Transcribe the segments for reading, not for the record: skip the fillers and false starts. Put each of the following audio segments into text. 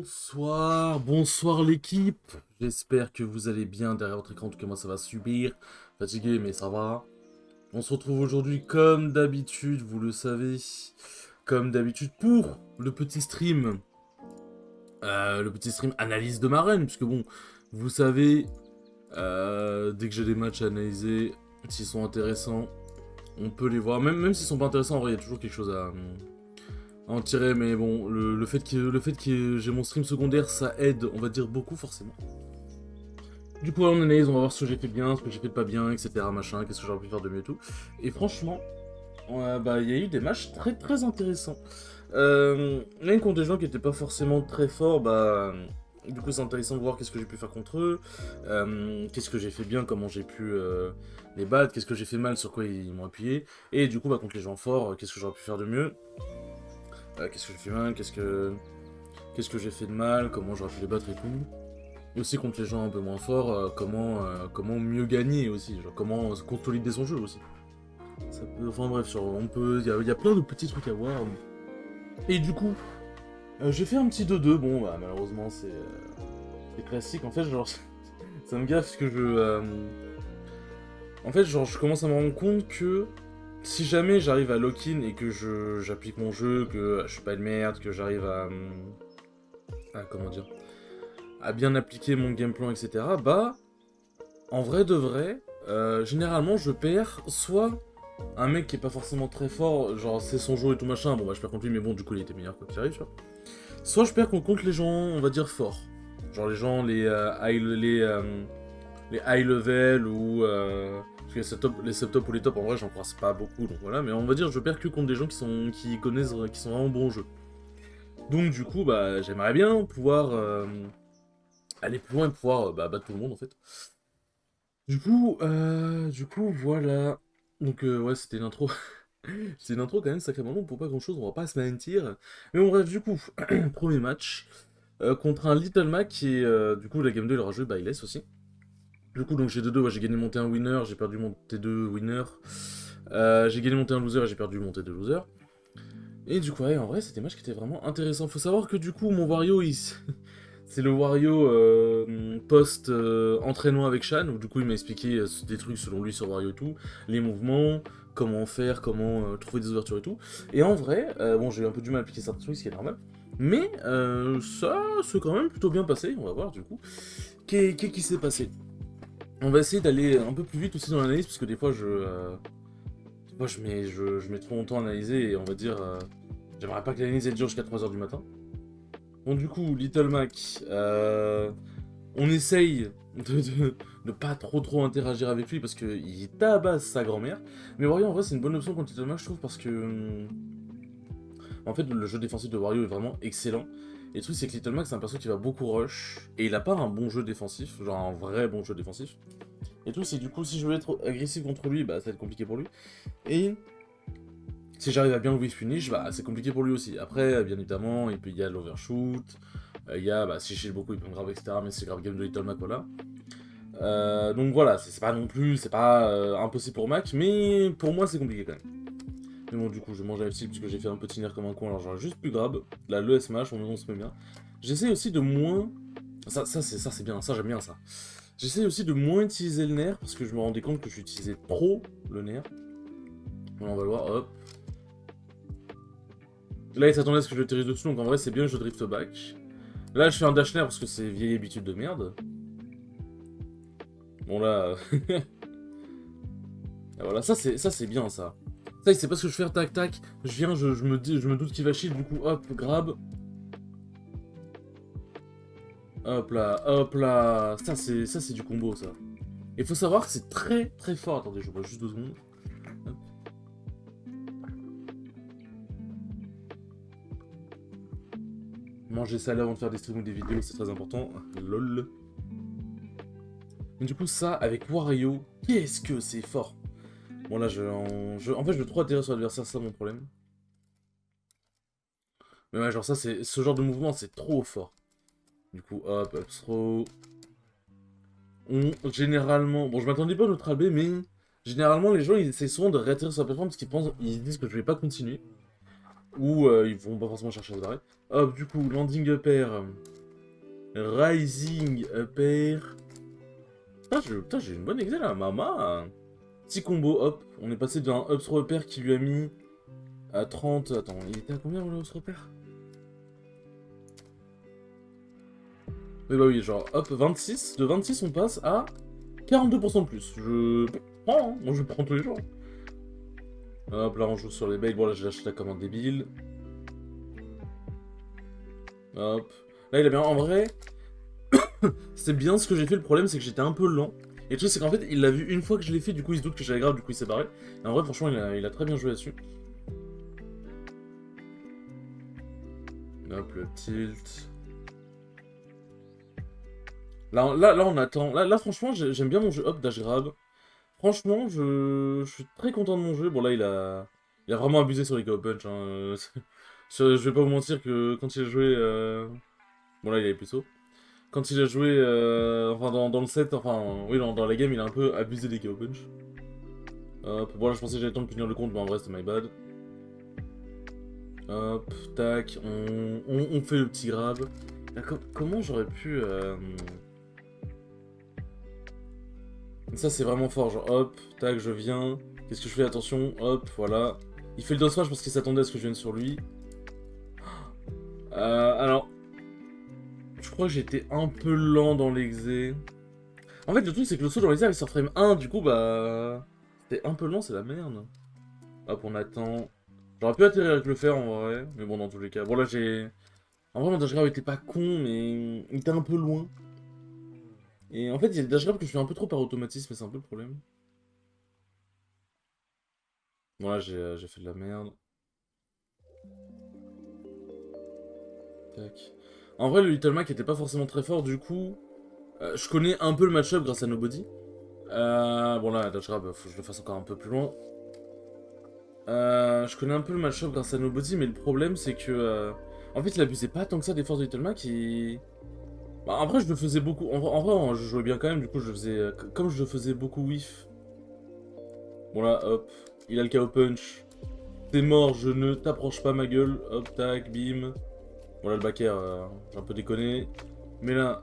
Bonsoir l'équipe. J'espère que vous allez bien derrière votre écran. En tout cas, moi ça va subir. Fatigué, mais ça va. On se retrouve aujourd'hui comme d'habitude, vous le savez. Comme d'habitude pour le petit stream. Analyse de ma reine. Puisque bon, vous savez, dès que j'ai des matchs à analyser, s'ils sont intéressants, on peut les voir. Même s'ils sont pas intéressants, en vrai, il y a toujours quelque chose à en tirer, mais bon, le fait que j'ai mon stream secondaire, ça aide, on va dire, beaucoup, forcément. Du coup, on analyse, on va voir ce que j'ai fait bien, ce que j'ai fait pas bien, etc., machin, qu'est-ce que j'aurais pu faire de mieux et tout. Et franchement, il y a eu des matchs très très intéressants. Même contre des gens qui étaient pas forcément très forts, du coup, c'est intéressant de voir qu'est-ce que j'ai pu faire contre eux, qu'est-ce que j'ai fait bien, comment j'ai pu les battre, qu'est-ce que j'ai fait mal, sur quoi ils m'ont appuyé. Et du coup, contre les gens forts, qu'est-ce que j'aurais pu faire de mieux. Qu'est-ce que j'ai fait mal, qu'est-ce que j'ai fait de mal, comment j'aurais pu les battre et tout. Et aussi contre les gens un peu moins forts, comment mieux gagner aussi, genre comment consolider son jeu aussi. Enfin bref, il y a plein de petits trucs à voir. Et du coup, j'ai fait un petit 2-2, bon malheureusement c'est classique, en fait genre ça me gaffe parce que en fait genre je commence à me rendre compte que si jamais j'arrive à lock-in et que j'applique mon jeu, que je suis pas de merde, que j'arrive comment dire, à bien appliquer mon game plan, etc., en vrai de vrai, généralement je perds soit un mec qui est pas forcément très fort, genre c'est son jeu et tout machin, je perds contre lui, mais bon, du coup il était meilleur quoi qu'il arrive, tu vois. Soit je perds contre les gens, on va dire forts. Genre les gens, les high level ou parce que les sub-top ou les top, en vrai j'en croise pas beaucoup, donc voilà, mais on va dire je perds que contre des gens qui connaissent, qui sont vraiment bons au jeu. Donc du coup j'aimerais bien pouvoir aller plus loin et pouvoir battre tout le monde en fait. Du coup voilà. Donc ouais, c'était une intro. C'est une intro quand même sacrément longue pour pas grand chose, on va pas se mentir. Mais bon bref, du coup, premier match contre un Little Mac qui est du coup la game 2 il aura joué Byless aussi. Du coup donc j'ai 2-2, ouais, j'ai gagné mon T1 winner, j'ai perdu mon T2 winner. J'ai gagné mon T1 loser et j'ai perdu mon T2 loser. Et du coup ouais, en vrai c'était un match qui était vraiment intéressant. Faut savoir que du coup mon Wario c'est le Wario post-entraînement avec Shan, où du coup il m'a expliqué des trucs selon lui sur Wario et tout, les mouvements, comment faire, comment trouver des ouvertures et tout. Et en vrai, bon j'ai eu un peu du mal à appliquer certains trucs, ce qui est normal, mais ça s'est quand même plutôt bien passé, on va voir du coup. Qu'est-ce qui s'est passé? On va essayer d'aller un peu plus vite aussi dans l'analyse, parce que des fois je mets trop longtemps à analyser, et on va dire, j'aimerais pas que l'analyse elle dure jusqu'à 3h du matin. Bon du coup, Little Mac, on essaye de pas trop interagir avec lui parce qu'il tabasse sa grand-mère. Mais Wario en vrai c'est une bonne option contre Little Mac je trouve parce que en fait le jeu défensif de Wario est vraiment excellent. Et le truc c'est que Little Mac c'est un perso qui va beaucoup rush et il a pas un bon jeu défensif, genre un vrai bon jeu défensif. Et le truc c'est que du coup si je veux être agressif contre lui, ça va être compliqué pour lui. Et si j'arrive à bien le whiff finish, c'est compliqué pour lui aussi. Après, bien évidemment, il y a l'overshoot, il y a, si je shield beaucoup, il peut me grave, etc. Mais c'est grave game de Little Mac, voilà. Donc voilà, c'est pas non plus, c'est pas impossible pour Mac, mais pour moi c'est compliqué quand même. Mais bon, du coup, je mange la parce que j'ai fait un petit nerf comme un con, alors j'aurais juste plus grab. Là, le smash, on se met bien. J'essaie aussi de moins. Ça c'est bien, ça j'aime bien ça. J'essaie aussi de moins utiliser le nerf parce que je me rendais compte que j'utilisais trop le nerf. Bon, on va le voir, hop. Là, il s'attendait à ce que je le tire dessus, donc en vrai, c'est bien, je drift back. Là, je fais un dash nair parce que c'est vieille habitude de merde. Bon, là... voilà, ça, c'est bien, ça. Ça, il sait pas ce que je fais, tac-tac. Je viens, je me doute qu'il va shield, du coup, hop, grab. Hop là. Ça, c'est du combo, ça. Et faut savoir que c'est très fort. Attendez, je vois juste 2 secondes. Hop. Manger salé avant de faire des streams ou des vidéos, c'est très important. Lol. Mais du coup, ça, avec Wario, qu'est-ce que c'est fort. Bon, là, en fait, je veux trop atterrir sur l'adversaire, c'est ça mon problème. Mais ouais, genre, ce genre de mouvement, c'est trop fort. Du coup, hop, up throw. Généralement... Bon, je m'attendais pas à notre AB, mais... Généralement, les gens, ils essaient souvent de réatterrir sur la plateforme parce ils disent que je vais pas continuer. Ou ils vont pas forcément chercher à se barrer. Hop, du coup, landing up air. Rising Upper. Putain, j'ai une bonne exé là, maman. Petit combo, hop. On est passé d'un Ups Repère qui lui a mis à 30. Attends, il était à combien le Ups Repère? Oui, bah oui, genre, hop, 26. De 26, on passe à 42% de plus. Je prends, hein. Moi je prends tous les jours. Hop, là on joue sur les bails. Bon, là j'ai lâché là comme un débile. Hop. Là il a bien. En vrai, c'est bien ce que j'ai fait. Le problème, c'est que j'étais un peu lent. Et le truc, c'est qu'en fait, il l'a vu une fois que je l'ai fait. Du coup, il se doute que j'avais grave. Du coup, il s'est barré. Et en vrai, franchement, il a très bien joué là-dessus. Hop, le tilt. Là, on attend. Là franchement, j'aime bien mon jeu. Hop, dash grab. Franchement, je suis très content de mon jeu. Bon, là, il a vraiment abusé sur les KO punch. Hein. Je vais pas vous mentir que quand il a joué. Bon, là, il avait plus tôt. Quand il a joué. Enfin, dans le set, enfin, oui, dans la game, il a un peu abusé des KO punch. Hop, bon, là, je pensais que j'allais le temps de punir le compte, mais en vrai, c'était my bad. Hop, tac, on fait le petit grab. Là, comment j'aurais pu. Ça, c'est vraiment fort. Genre, hop, tac, je viens. Qu'est-ce que je fais? Attention, hop, voilà. Il fait le dosage parce qu'il s'attendait à ce que je vienne sur lui. Alors, je crois que j'étais un peu lent dans l'exé. En fait, le truc, c'est que le saut dans l'exé avec sur frame 1, du coup, bah. C'était un peu lent, c'est la merde. Hop, on attend. J'aurais pu atterrir avec le fer en vrai, mais bon, dans tous les cas. Bon, là, j'ai. En vrai, mon dash grab était pas con, mais il était un peu loin. Et en fait, il y a des dash grab que je fais un peu trop par automatisme, et c'est un peu le problème. Bon, là, j'ai fait de la merde. Tac. En vrai, le Little Mac était pas forcément très fort, du coup, je connais un peu le match-up grâce à Nobody. Bon là, dash grab, faut que je le fasse encore un peu plus loin. Je connais un peu le match-up grâce à Nobody, mais le problème c'est que... en fait, il abusait pas tant que ça des forces de Little Mac et... Bah, après, je le faisais beaucoup... En vrai, je jouais bien quand même, du coup, je le faisais... comme je le faisais beaucoup whiff. Bon là, hop, il a le KO punch. T'es mort, je ne t'approche pas ma gueule. Hop, tac, bim. Bon là, le back air, j'ai un peu déconné. Mais là,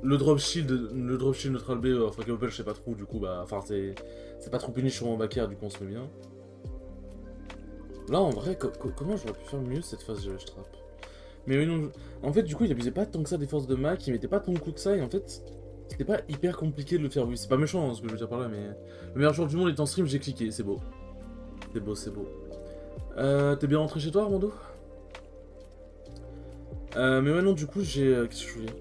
le drop shield neutral B, enfin KO punch, c'est pas trop, du coup, bah... Enfin, c'est pas trop punish sur mon back air, du coup, on se met bien. Là, en vrai, comment j'aurais pu faire mieux cette phase de trap? Mais oui, non, en fait, du coup, il abusait pas tant que ça des forces de Mac, il mettait pas tant de coups que ça, et en fait, c'était pas hyper compliqué de le faire. Oui, c'est pas méchant hein, ce que je veux dire par là, mais le meilleur joueur du monde est en stream, j'ai cliqué, c'est beau. C'est beau, c'est beau. T'es bien rentré chez toi, Armando? Mais ouais, non, du coup, j'ai. Qu'est-ce que je voulais?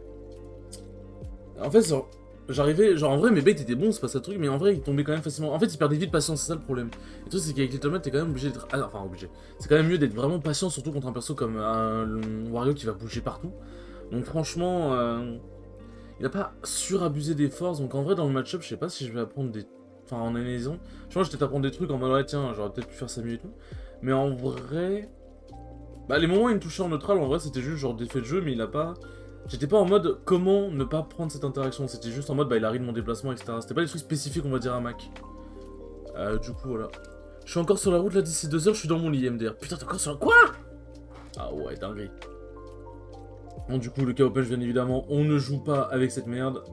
En fait, genre, j'arrivais. Genre, en vrai, mes baits étaient bons, c'est pas ça le truc, mais en vrai, ils tombaient quand même facilement. En fait, ils perdaient vite patience, c'est ça le problème. Et le truc, c'est qu'avec les tomates, t'es quand même obligé d'être. Ah, enfin, obligé. C'est quand même mieux d'être vraiment patient, surtout contre un perso comme un Wario qui va bouger partout. Donc, franchement, il a pas surabusé des forces. Donc, en vrai, dans le match-up, je sais pas si je vais apprendre des. Enfin, en analysant. Je pense que je vais peut-être apprendre des trucs en mode, ouais, tiens, j'aurais peut-être pu faire ça mieux et tout. Mais en vrai. Bah, les moments où il me touchait en neutral, en vrai, c'était juste genre d'effet de jeu, mais il a pas. J'étais pas en mode comment ne pas prendre cette interaction, c'était juste en mode bah il arrive mon déplacement, etc. C'était pas des trucs spécifiques, on va dire, à Mac. Du coup, voilà. Je suis encore sur la route là, d'ici 2 heures, je suis dans mon lit MDR. Putain, t'es encore sur la. Quoi? Ah ouais, dinguerie. Bon, du coup, le KO punch, bien évidemment, on ne joue pas avec cette merde.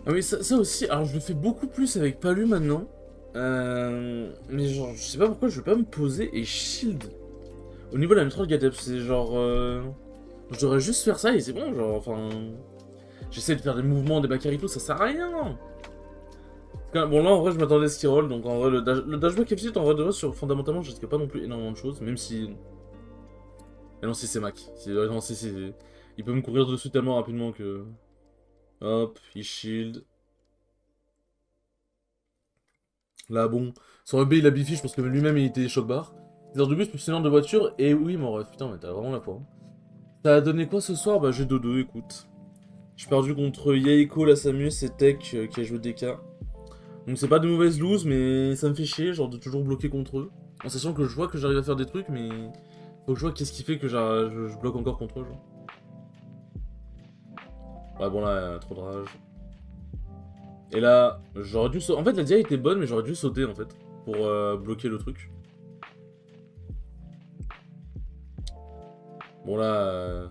Ah oui, ça aussi, alors je le fais beaucoup plus avec Palu maintenant. Mais genre, je sais pas pourquoi je vais pas me poser et shield. Au niveau de la neutral Gadep, c'est genre. Je devrais juste faire ça et c'est bon, genre, enfin. J'essaie de faire des mouvements, des back air et tout, ça sert à rien. Bon, là en vrai, je m'attendais à ce qu'il roll, donc en vrai, le dashback F8, en vrai, de vrai, fondamentalement, je risque pas non plus énormément de choses, même si. Et non, si c'est Mac. Non, si. Il peut me courir dessus tellement rapidement que. Hop, il shield. Là, bon. Sur le B, il a biffy, je pense que lui-même, il était choc bar. Des heures de bus, plus une heure de voiture, et oui, mon ref, putain, mais t'as vraiment la foi. Ça a donné quoi ce soir? Bah, j'ai dodo, écoute. J'ai perdu contre Yaiko, la Samus et Tech qui a joué DK. Donc c'est pas de mauvaise lose, mais ça me fait chier, genre de toujours bloquer contre eux. En sachant que je vois que j'arrive à faire des trucs, mais faut que je vois qu'est-ce qui fait que je bloque encore contre eux, genre. Ouais, bon là, trop de rage. Et là, j'aurais dû sauter. En fait, la DI était bonne, mais j'aurais dû sauter en fait, pour bloquer le truc. Bon là.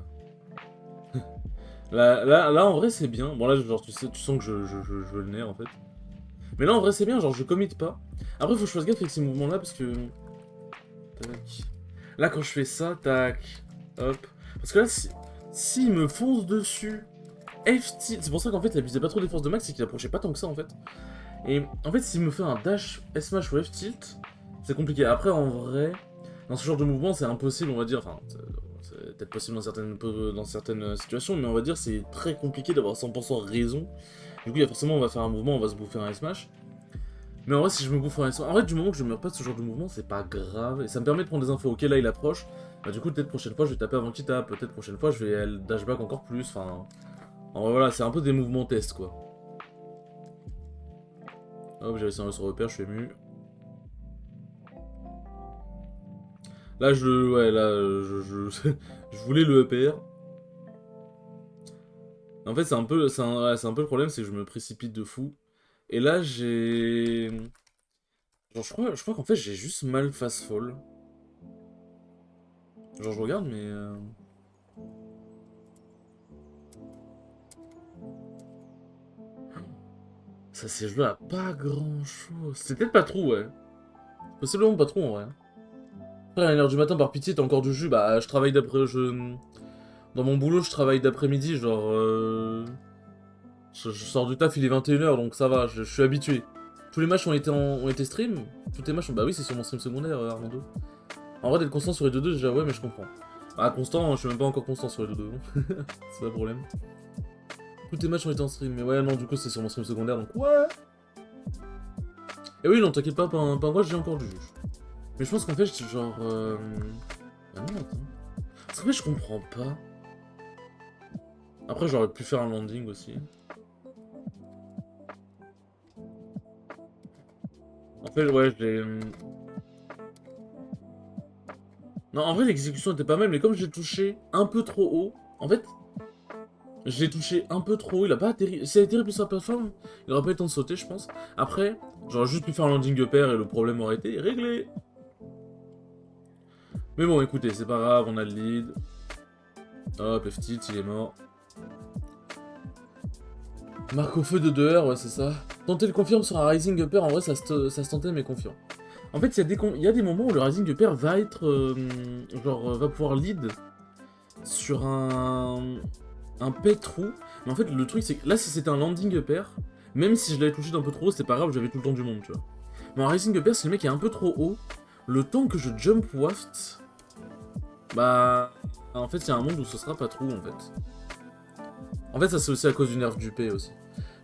Là, en vrai, c'est bien. Bon, là, genre, tu sais, tu sens que je veux le nerf, en fait. Mais là, en vrai, c'est bien, genre, je commit pas. Après, faut que je fasse gaffe avec ces mouvements-là, parce que... Tac. Là, quand je fais ça, tac, hop. Parce que là, s'il me fonce dessus, F-tilt, c'est pour ça qu'en fait, il abusait pas trop des forces de max, c'est qu'il approchait pas tant que ça, en fait. Et en fait, s'il me fait un dash, S-mash ou F-tilt, c'est compliqué. Après, en vrai, dans ce genre de mouvement, c'est impossible, on va dire. Enfin, c'est peut-être possible dans certaines situations, mais on va dire c'est très compliqué d'avoir 100% raison. Du coup, il y a forcément, on va faire un mouvement, on va se bouffer un S-mash. Mais en vrai, si je me bouffe un S-mash, en vrai, du moment que je meurs pas de ce genre de mouvement, c'est pas grave. Et ça me permet de prendre des infos. Ok, là, il approche. Bah, du coup, peut-être prochaine fois, je vais taper avant qu'il tape. Peut-être prochaine fois, je vais dashback encore plus. Enfin, en vrai, voilà, c'est un peu des mouvements test, quoi. Hop, j'ai réussi un sur repère, je suis ému. Là, ouais, là, je voulais le EPR. En fait, c'est un peu le problème, c'est que je me précipite de fou. Et là, j'ai... Genre, je crois qu'en fait, j'ai juste mal fast fall. Genre, je regarde, mais... Ça s'est joué à pas grand-chose. C'est peut-être pas trop, ouais. Possiblement pas trop, en vrai. Après, à 1h du matin, par pitié, t'as encore du jus. Bah, je travaille d'après... Dans mon boulot, je travaille d'après-midi, genre... Je sors du taf, il est 21h, donc ça va, je suis habitué. Tous les matchs ont été stream. Tous les matchs ont... Bah oui, c'est sur mon stream secondaire, Armando. En vrai, d'être constant sur les 2-2, déjà, ouais, mais je comprends. Ah, constant, je suis même pas encore constant sur les 2-2. C'est pas le problème. Tous tes matchs ont été en stream, mais ouais, non, du coup, c'est sur mon stream secondaire, donc ouais. Et oui, non, t'inquiète pas, moi, j'ai encore du juge. Mais je pense qu'en fait, genre... Ah non, attends. Parce qu'en fait, je comprends pas. Après, j'aurais pu faire un landing aussi. En fait, ouais, j'ai... Non, en vrai, l'exécution était pas mal, mais comme j'ai touché un peu trop haut, en fait, j'ai touché un peu trop haut, il a pas atterri. S'il a atterri plus sa plateforme, il aurait pas eu le temps de sauter, je pense. Après, j'aurais juste pu faire un landing pair et le problème aurait été réglé. Mais bon, écoutez, c'est pas grave, on a le lead. Hop, F-tilt, il est mort. Marque au feu de 2 heures, ouais, c'est ça. Tenter le confirm sur un Rising Upper, en vrai, ça se tentait, mais confiant. En fait, il y a des moments où le Rising Upper va être. Va pouvoir lead sur un pet trou. Mais en fait, le truc, c'est que là, si c'était un landing upper, même si je l'avais touché d'un peu trop haut, c'est pas grave, j'avais tout le temps du monde, tu vois. Mais un rising upper, si le mec est un peu trop haut, le temps que je jump waft, bah. En fait, il y a un monde où ce sera pas trou, en fait. En fait, ça, c'est aussi à cause du nerf du P aussi.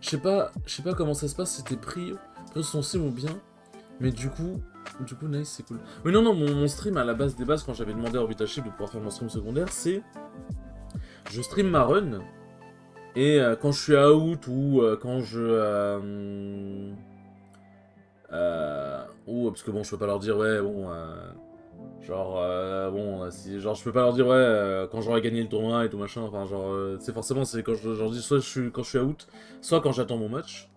Je sais pas comment ça se passe, c'était pris son sim ou bien, mais du coup, nice, c'est cool. Oui, non, non, mon stream à la base des bases, quand j'avais demandé à Orbital Ship de pouvoir faire mon stream secondaire, c'est. Je stream ma run, et quand je suis out ou quand je... ou parce que bon, je peux pas leur dire, ouais, bon... bon, si, genre, je peux pas leur dire, ouais, quand j'aurai gagné le tournoi et tout machin, enfin, genre, c'est forcément, c'est quand je leur dis, soit quand je suis out, soit quand j'attends mon match,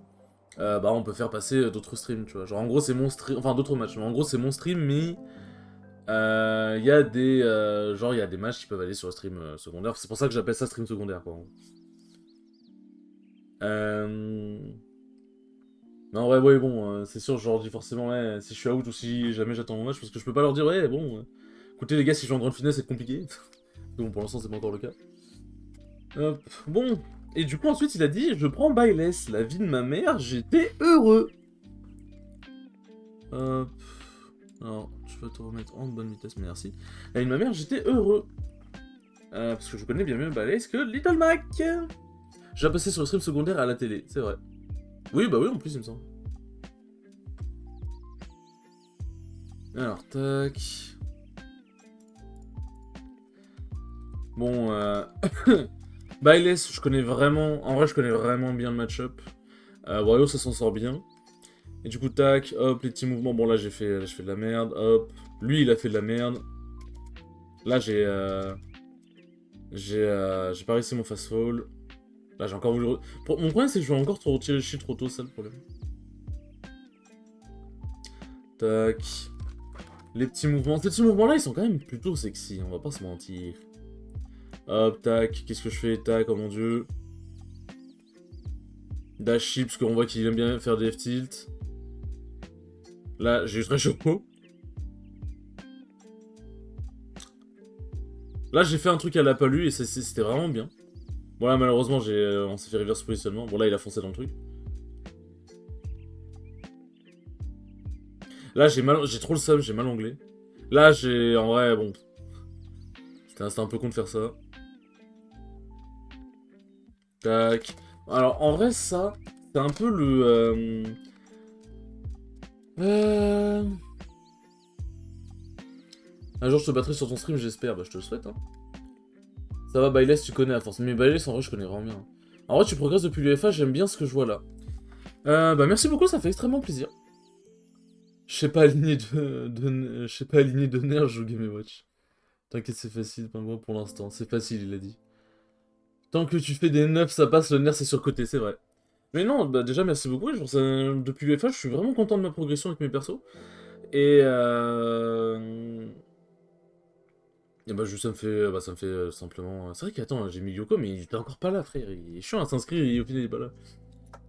bah, on peut faire passer d'autres streams, tu vois. Genre, en gros, c'est mon stream, enfin, d'autres matchs, mais en gros, c'est mon stream, mais... Il y a des... genre, il y a des matchs qui peuvent aller sur le stream secondaire, c'est pour ça que j'appelle ça stream secondaire, quoi. Euh... Non, ouais, ouais, bon, c'est sûr, je leur dis forcément, ouais, si je suis out ou si jamais j'attends mon match, parce que je peux pas leur dire, ouais, bon, écoutez les gars, si je joue en grande finesse, c'est compliqué. Bon, pour l'instant, c'est pas encore le cas. Hop, bon, et du coup, ensuite, il a dit, je prends Byless, la vie de ma mère, j'étais heureux. Hop, alors, je vais te remettre en bonne vitesse, merci. La vie de ma mère, j'étais heureux. Parce que je connais bien mieux Byless que Little Mac. J'ai passé sur le stream secondaire à la télé, c'est vrai. Oui, bah oui, en plus, il me semble. Alors, tac. Bon, Byless, je connais vraiment... En vrai, je connais vraiment bien le match-up. Wario, ça s'en sort bien. Et du coup, tac, hop, les petits mouvements. Bon, là, j'ai fait de la merde, hop. Lui, il a fait de la merde. Là, j'ai pas réussi mon fast-fall. Là, j'ai encore voulu... Mon problème, c'est que je vais encore trop retirer le shit trop tôt, c'est ça le problème. Tac. Les petits mouvements. Ces petits mouvements-là, ils sont quand même plutôt sexy, on va pas se mentir. Hop, tac. Qu'est-ce que je fais? Tac, oh mon dieu. Dashi, parce qu'on voit qu'il aime bien faire des F-tilt. Là, j'ai eu très chaud. Là, j'ai fait un truc à la palu et c'était vraiment bien. Bon, là, malheureusement, on s'est fait reverse positionnement. Bon, là, il a foncé dans le truc. Là, j'ai trop le seum, j'ai mal anglais. Là, en vrai, bon. C'était un peu con de faire ça. Tac. Alors, en vrai, ça, c'est un peu le... Un jour, je te battrai sur ton stream, j'espère. Bah, je te le souhaite, hein. Ça va, Byless, tu connais à force. Mais Byless, en vrai, je connais vraiment bien. En vrai, tu progresses depuis l'UFA, j'aime bien ce que je vois là. Bah, merci beaucoup, ça fait extrêmement plaisir. Je sais pas aligner je sais pas aligner de nerfs, je joue Game & Watch. T'inquiète, c'est facile, pas moi pour l'instant. C'est facile, il a dit. Tant que tu fais des neufs, ça passe, le nerf c'est surcoté, c'est vrai. Mais non, bah déjà merci beaucoup, depuis l'UFA, je suis vraiment content de ma progression avec mes persos. Et Et bah, ça me fait simplement... C'est vrai qu'attends, j'ai mis Yoko, mais il était encore pas là, frère. Il est chiant à s'inscrire et au final il est pas là.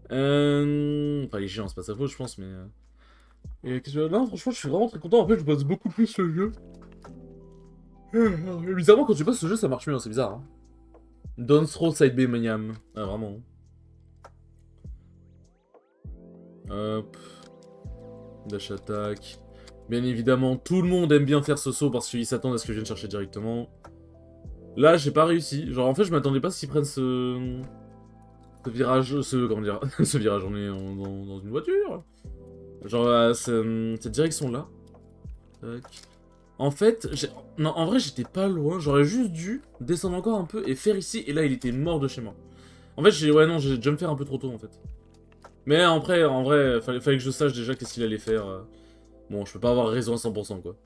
Enfin, il est chiant, c'est pas sa faute, je pense, mais... Et non, franchement, je suis vraiment très content. En fait, je bosse beaucoup plus le jeu. Bizarrement, quand tu bosses ce jeu, ça marche mieux, hein, c'est bizarre. Hein. Don't throw side B, maniam. Ah, vraiment. Hop. Dash attack. Bien évidemment, tout le monde aime bien faire ce saut parce qu'ils s'attendent à ce que je vienne chercher directement. Là, j'ai pas réussi. Genre, en fait, je m'attendais pas à ce qu'ils prennent ce virage, comment dire, ce virage, on est dans une voiture. Genre, cette direction-là. Tac. En fait, non, en vrai, j'étais pas loin. J'aurais juste dû descendre encore un peu et faire ici. Et là, il était mort de chez moi. En fait, ouais, non, j'ai déjà me faire un peu trop tôt, en fait. Mais après, en vrai, fallait que je sache déjà qu'est-ce qu'il allait faire. Bon, je peux pas avoir raison à 100%, quoi.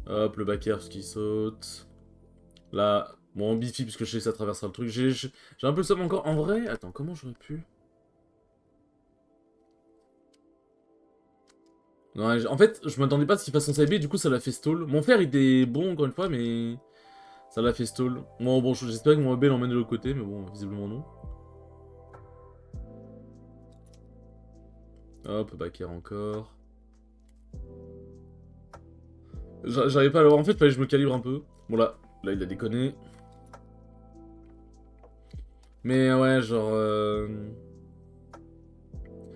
Hop, le back air qui saute. Là, bon, bifi, parce que je sais que ça traversera le truc. J'ai un peu le seum encore. En vrai, attends, comment j'aurais pu... Non, en fait, je m'attendais pas à ce qu'il fasse son side B, du coup ça l'a fait stall. Mon frère il était bon encore une fois, mais ça l'a fait stall. Bon, j'espère que mon rebelle l'emmène de l'autre côté, mais bon, visiblement non. Hop, back air encore. J'arrivais pas à le voir, en fait, fallait que je me calibre un peu. Bon là il a déconné. Mais ouais, genre...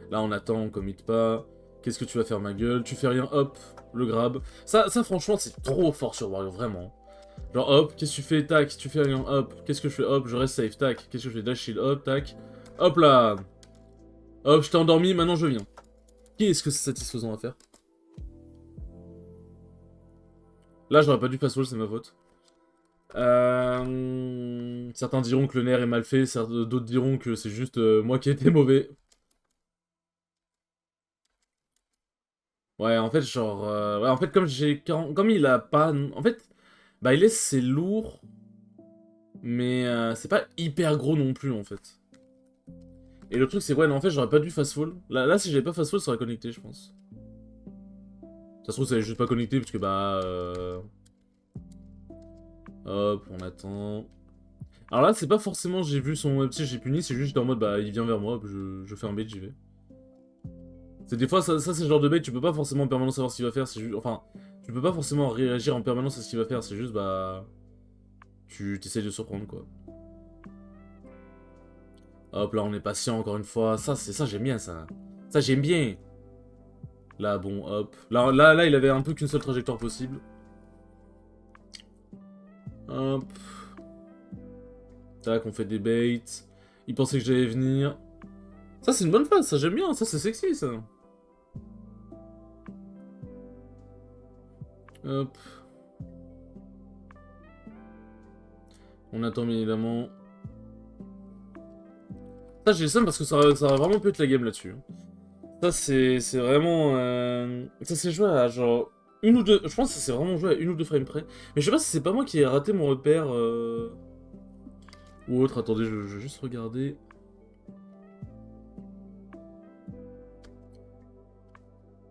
Là on attend, on commit pas. Qu'est-ce que tu vas faire ma gueule? Tu fais rien, hop, le grab. Ça franchement c'est trop fort sur Wario, vraiment. Genre hop, qu'est-ce que tu fais? Tac, tu fais rien, hop. Qu'est-ce que je fais? Hop, je reste safe, tac. Qu'est-ce que je fais? Dash shield, hop, tac. Hop là. Hop, je t'ai endormi, maintenant je viens. Qu'est-ce que c'est satisfaisant à faire? Là, j'aurais pas dû pass wall, c'est ma faute. Certains diront que le nerf est mal fait, d'autres diront que c'est juste moi qui ai été mauvais. Ouais, en fait, genre... Ouais, en fait, comme il a pas... En fait, bah, il est, c'est lourd, mais c'est pas hyper gros non plus, en fait. Et le truc, c'est ouais, non, en fait, j'aurais pas dû fast fall. Là, si j'avais pas fast fall, ça aurait connecté, je pense. Ça se trouve, ça avait juste pas connecté, parce que bah... Hop, on attend. Alors là, c'est pas forcément j'ai vu son petit, j'ai puni, c'est juste j'étais en mode bah il vient vers moi, je fais un bait, j'y vais. C'est des fois, ça c'est le genre de bait, tu peux pas forcément en permanence savoir ce qu'il va faire, c'est juste. Enfin, tu peux pas forcément réagir en permanence à ce qu'il va faire, c'est juste bah. Tu t'essayes de surprendre quoi. Hop, là on est patient encore une fois. Ça, j'aime bien ça. Ça, j'aime bien. Là, bon, hop. Là, il avait un peu qu'une seule trajectoire possible. Hop. Tac, on fait des baits. Il pensait que j'allais venir. Ça, c'est une bonne phase, ça j'aime bien, ça c'est sexy ça. Hop. On attend bien évidemment. Ça, j'ai le seum parce que ça va vraiment pu être la game là-dessus. Ça, c'est vraiment... Ça, s'est joué à genre... Une ou deux... Je pense que ça s'est vraiment joué à une ou deux frames près. Mais je sais pas si c'est pas moi qui ai raté mon repère... Ou autre. Attendez, je vais juste regarder.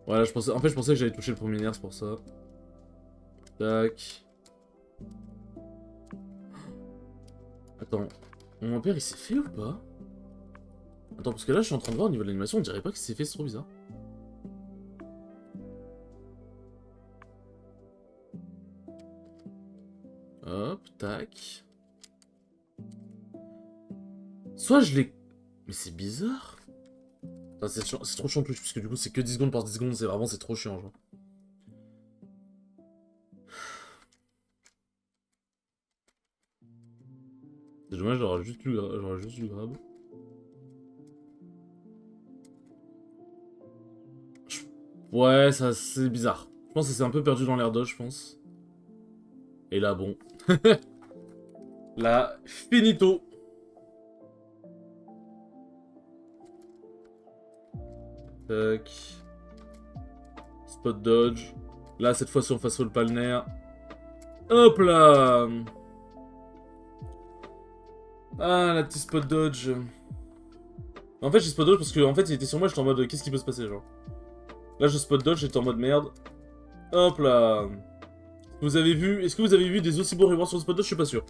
Voilà, en fait, je pensais que j'allais toucher le premier nerf, c'est pour ça. Tac. Attends, mon père il s'est fait ou pas? Attends, parce que là je suis en train de voir au niveau de l'animation, on dirait pas qu'il s'est fait, c'est trop bizarre. Hop, tac. Soit je l'ai... Mais c'est bizarre. C'est trop chiant Twitch, parce que du coup c'est que 10 secondes par 10 secondes, c'est trop chiant genre. C'est dommage, j'aurais juste lu grab. Ouais, ça c'est bizarre. Je pense que c'est un peu perdu dans l'air d'eau, je pense. Et là, bon. Là, finito. Tac. Spot dodge. Là, cette fois-ci, on face au palnaire. Hop là. Ah, la petite spot dodge. En fait, j'ai spot dodge parce que en fait, il était sur moi, j'étais en mode qu'est-ce qui peut se passer, genre. Là, je spot dodge, j'étais en mode merde. Hop là. Est-ce que vous avez vu des aussi bons rewards sur le spot dodge? Je suis pas sûr.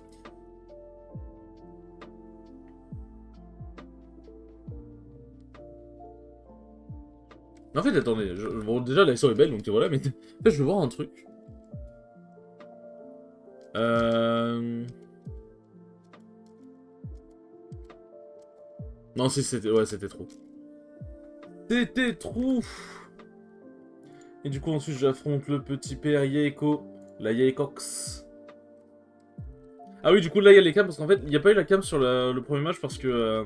En fait, attendez, bon, déjà l'action est belle, donc voilà, mais en fait, je veux voir un truc. Non, si, c'était... Ouais, c'était trop. C'était trop. Et du coup, ensuite, j'affronte le petit père Yaeko. La Yaekox. Ah oui, du coup, là, il y a les cams, parce qu'en fait, il n'y a pas eu la cam sur le premier match, parce que...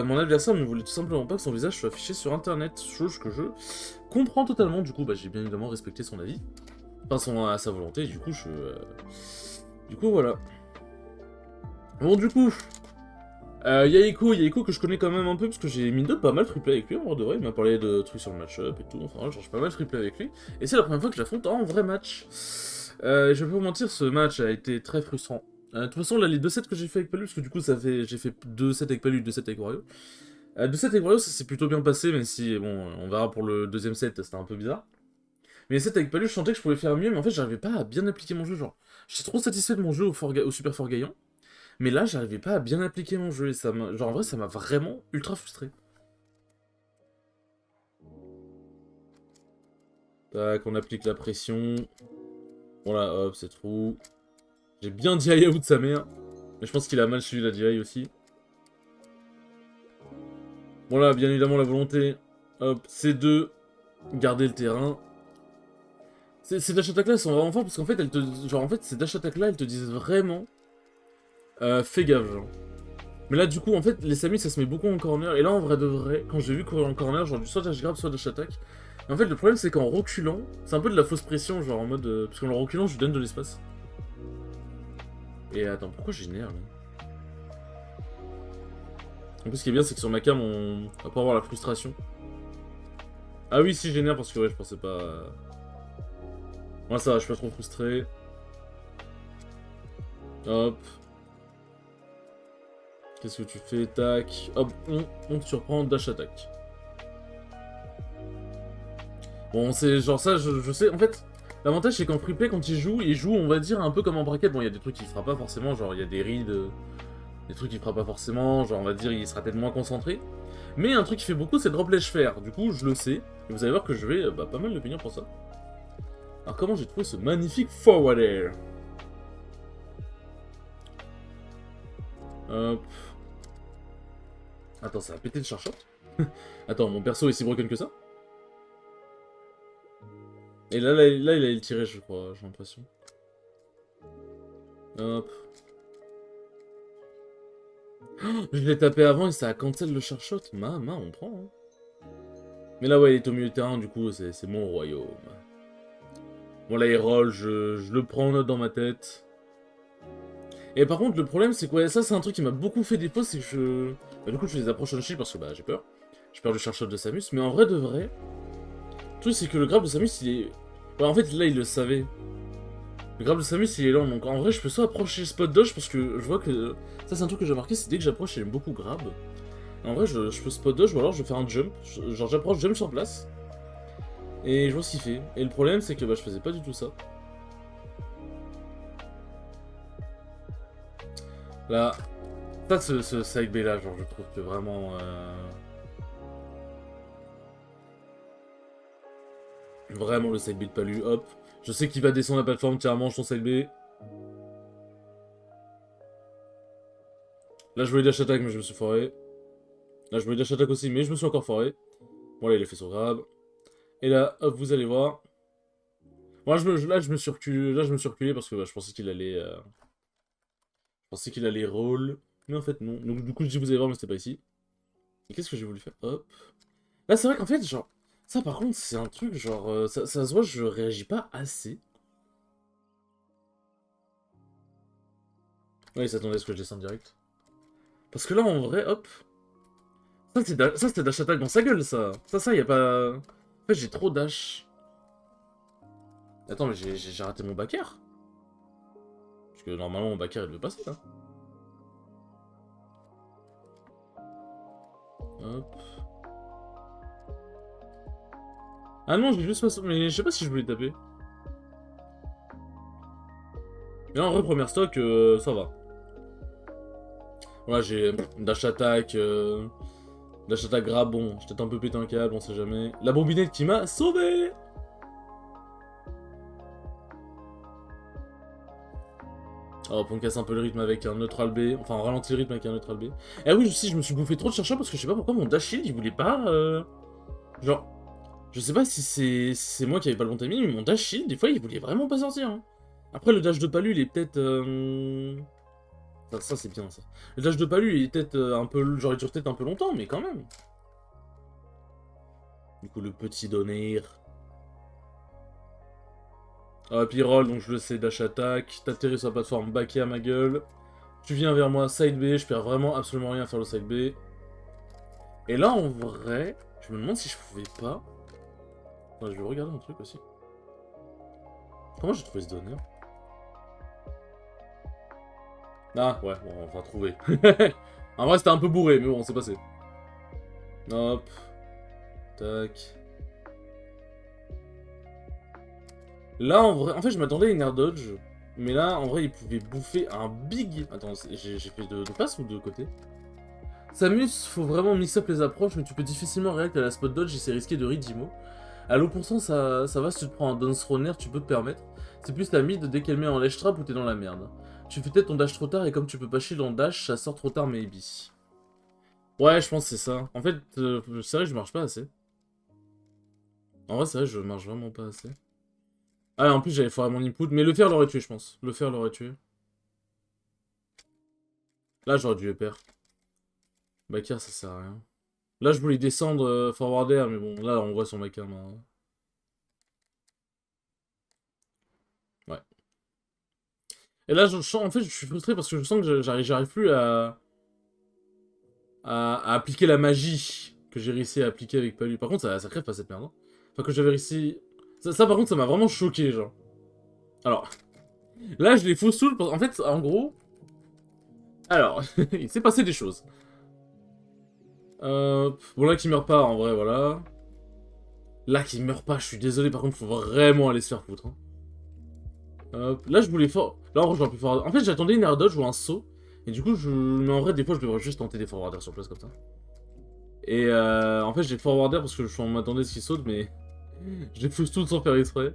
mon adversaire ne voulait tout simplement pas que son visage soit affiché sur internet, chose que je comprends totalement. Du coup, bah, j'ai bien évidemment respecté son avis, enfin sa volonté. Et du coup, du coup, voilà. Bon, du coup, Yaeko que je connais quand même un peu parce que j'ai mine de pas mal triplé avec lui. En vrai de vrai, il m'a parlé de trucs sur le match-up et tout. Enfin, genre, j'ai pas mal triplé avec lui. Et c'est la première fois que je l'affronte en vrai match. Je vais pas vous mentir, ce match a été très frustrant. De toute façon, là, les 2 sets que j'ai fait avec Palu, parce que du coup, j'ai fait 2 sets avec Palu, 2 sets avec Wario. 2 sets avec Wario, ça s'est plutôt bien passé, même si, bon, on verra pour le deuxième set, c'était un peu bizarre. Mais les sets avec Palu, je sentais que je pouvais faire mieux, mais en fait, j'arrivais pas à bien appliquer mon jeu, genre. J'étais trop satisfait de mon jeu au Super Fort Gaillant, mais là, j'arrivais pas à bien appliquer mon jeu, et genre, en vrai, ça m'a vraiment ultra frustré. Tac, on applique la pression. Voilà, hop, c'est trop. J'ai bien dit Ayahu de sa mère. Mais je pense qu'il a mal suivi la DI aussi. Voilà, bien évidemment la volonté. Hop, C2. Garder le terrain. Ces dash attack là sont vraiment forts parce qu'en fait, ces dash attack là, elles te disent vraiment fais gaffe, genre. Mais là, du coup, en fait, les Samus, ça se met beaucoup en corner. Et là, en vrai de vrai, quand j'ai vu courir en corner, genre, soit dash grab, soit dash attack. Et en fait, le problème, c'est qu'en reculant, c'est un peu de la fausse pression, genre en mode. Parce qu'en reculant, je lui donne de l'espace. Et attends, pourquoi j'ai nerf là? En plus, ce qui est bien, c'est que sur ma cam, on va pas avoir la frustration. Ah oui, si, génial, parce que ouais, je pensais pas... Moi, ça va, je suis pas trop frustré. Hop. Qu'est-ce que tu fais? Tac. Hop, on te surprend, dash attack. Bon, c'est genre ça, je sais... En fait, l'avantage, c'est qu'en freeplay, quand il joue, on va dire, un peu comme en bracket. Bon, il y a des trucs qu'il fera pas forcément, genre, il y a des reads... Des trucs qu'il fera pas forcément, genre, on va dire, il sera peut-être moins concentré. Mais un truc qui fait beaucoup, c'est drop ledge faire. Du coup, je le sais. Et vous allez voir que je vais pas mal le punir pour ça. Alors, comment j'ai trouvé ce magnifique forward air? Hop. Attends, ça a pété le charshot? Attends, mon perso est si broken que ça? Et là, il allait le tirer, je crois, j'ai l'impression. Hop. Oh, je l'ai tapé avant et ça a cancel le charshot. Maman, on prend. Hein. Mais là, ouais, il est au milieu de terrain, du coup, c'est mon royaume. Bon, là, il roll, je le prends en note dans ma tête. Et par contre, le problème, c'est que ouais, ça, c'est un truc qui m'a beaucoup fait défaut, c'est que je... Bah, du coup, je fais des approches on shield parce que bah, j'ai peur. J'ai peur du charshot de Samus, mais en vrai de vrai, le truc, c'est que le grab de Samus, il est... Ouais, en fait, là, il le savait. Le grab de Samus, il est lent, donc en vrai, je peux soit approcher spot dodge, parce que je vois que... Ça, c'est un truc que j'ai remarqué, c'est dès que j'approche, il aime beaucoup grab. En vrai, je peux spot dodge, ou alors je fais un jump. Genre, j'approche, jump sur place. Et je vois ce qu'il fait. Et le problème, c'est que bah, je faisais pas du tout ça. Là, ça, ce side B là, genre, je trouve que vraiment... Vraiment, le side B de Palu, hop. Je sais qu'il va descendre la plateforme, tiens, mange ton side B. Là, je voulais dash attack, mais je me suis foiré. Là, je voulais dash attack aussi, mais je me suis encore foiré. Bon, là, il a fait son grab. Et là, hop, vous allez voir. Moi, là, je me suis reculé, parce que bah, je pensais qu'il allait... Je pensais qu'il allait roll. Mais en fait, non. Donc, du coup, je dis vous allez voir, mais c'était pas ici. Et qu'est-ce que j'ai voulu faire? Hop. Là, c'est vrai qu'en fait, genre... Ça, par contre, c'est un truc, genre... ça se voit, je réagis pas assez. Ouais, il s'attendait à ce que je descende direct. Parce que là, en vrai, hop... Ça, c'était dash attack dans sa gueule, ça. Ça, y a pas... En fait, j'ai trop dash. Attends, mais j'ai raté mon backer. Parce que normalement, mon backer, il devait passer, là. Hop. Ah non, j'ai juste pas... Mais je sais pas si je voulais taper. Mais en vrai, première stock, ça va. Voilà, j'ai dash attack... Dash attack grab, bon, j'ai peut-être un peu pété un câble, on sait jamais. La bombinette qui m'a sauvé. Oh, on casse un peu le rythme avec un neutral B. Enfin, on ralentit le rythme avec un neutral B. Eh oui, si, je me suis bouffé trop de chercheurs parce que je sais pas pourquoi mon dash shield, il voulait pas... Genre... Je sais pas si c'est moi qui avais pas le bon timing, mais mon dash shield, des fois, il voulait vraiment pas sortir. Hein. Après, le dash de Palu, il est peut-être... Ça, c'est bien, ça. Le dash de Palu, il est peut-être un peu... Genre, il dure peut-être un peu longtemps, mais quand même. Du coup, le petit Donner. Ah, puis roll, donc je le sais, dash attack. T'atterris sur la plateforme, backé à ma gueule. Tu viens vers moi, side B, je perds vraiment absolument rien à faire le side B. Et là, en vrai, je me demande si je pouvais pas... Attends, je vais regarder un truc aussi. Comment j'ai trouvé ce Donner? Ah, ouais, bon, on va trouver. En vrai, c'était un peu bourré, mais bon, c'est passé. Hop. Tac. Là, en vrai, en fait, je m'attendais à une air dodge. Mais là, en vrai, il pouvait bouffer un big... Attends, j'ai fait de face ou de côté? Samus, faut vraiment mix up les approches, mais tu peux difficilement react à la spot dodge et c'est risqué de Ridimo. À l'opposant, ça va si tu te prends un Dance Runner, tu peux te permettre. C'est plus la mid dès qu'elle met en ledge trap ou t'es dans la merde. Tu fais peut-être ton dash trop tard et comme tu peux pas shield en dash, ça sort trop tard maybe. Ouais, je pense que c'est ça. En fait, c'est vrai que je marche pas assez. En vrai, c'est vrai que je marche vraiment pas assez. Ah, en plus, j'avais foiré mon input, mais le fer l'aurait tué, je pense. Le fer l'aurait tué. Là, j'aurais dû EPR. Bakar, ça sert à rien. Là, je voulais descendre forward air, mais bon, là, on voit son Bakar. Ouais. Et là, en fait, je suis frustré parce que je sens que j'arrive plus à appliquer la magie que j'ai réussi à appliquer avec Palu. Par contre, ça crève pas cette merde. Hein. Enfin, que j'avais réussi... Ça, par contre, ça m'a vraiment choqué, genre. Alors, là, je l'ai faux soul. En fait, en gros... Alors, il s'est passé des choses. Bon, là, qui meurt pas, en vrai, voilà. Là, qui meurt pas, je suis désolé, par contre, faut vraiment aller se faire foutre. Hein. Là, je voulais fort... Là, en vrai, j'aurais pu forward... En fait, j'attendais une air dodge ou un saut. Et du coup, Mais en vrai, des fois, je devrais juste tenter des forwarders sur place, comme ça. Et en fait, j'ai forwarder parce que je m'attendais à ce qu'il saute, mais... Je les pousse toutes sans faire exprès.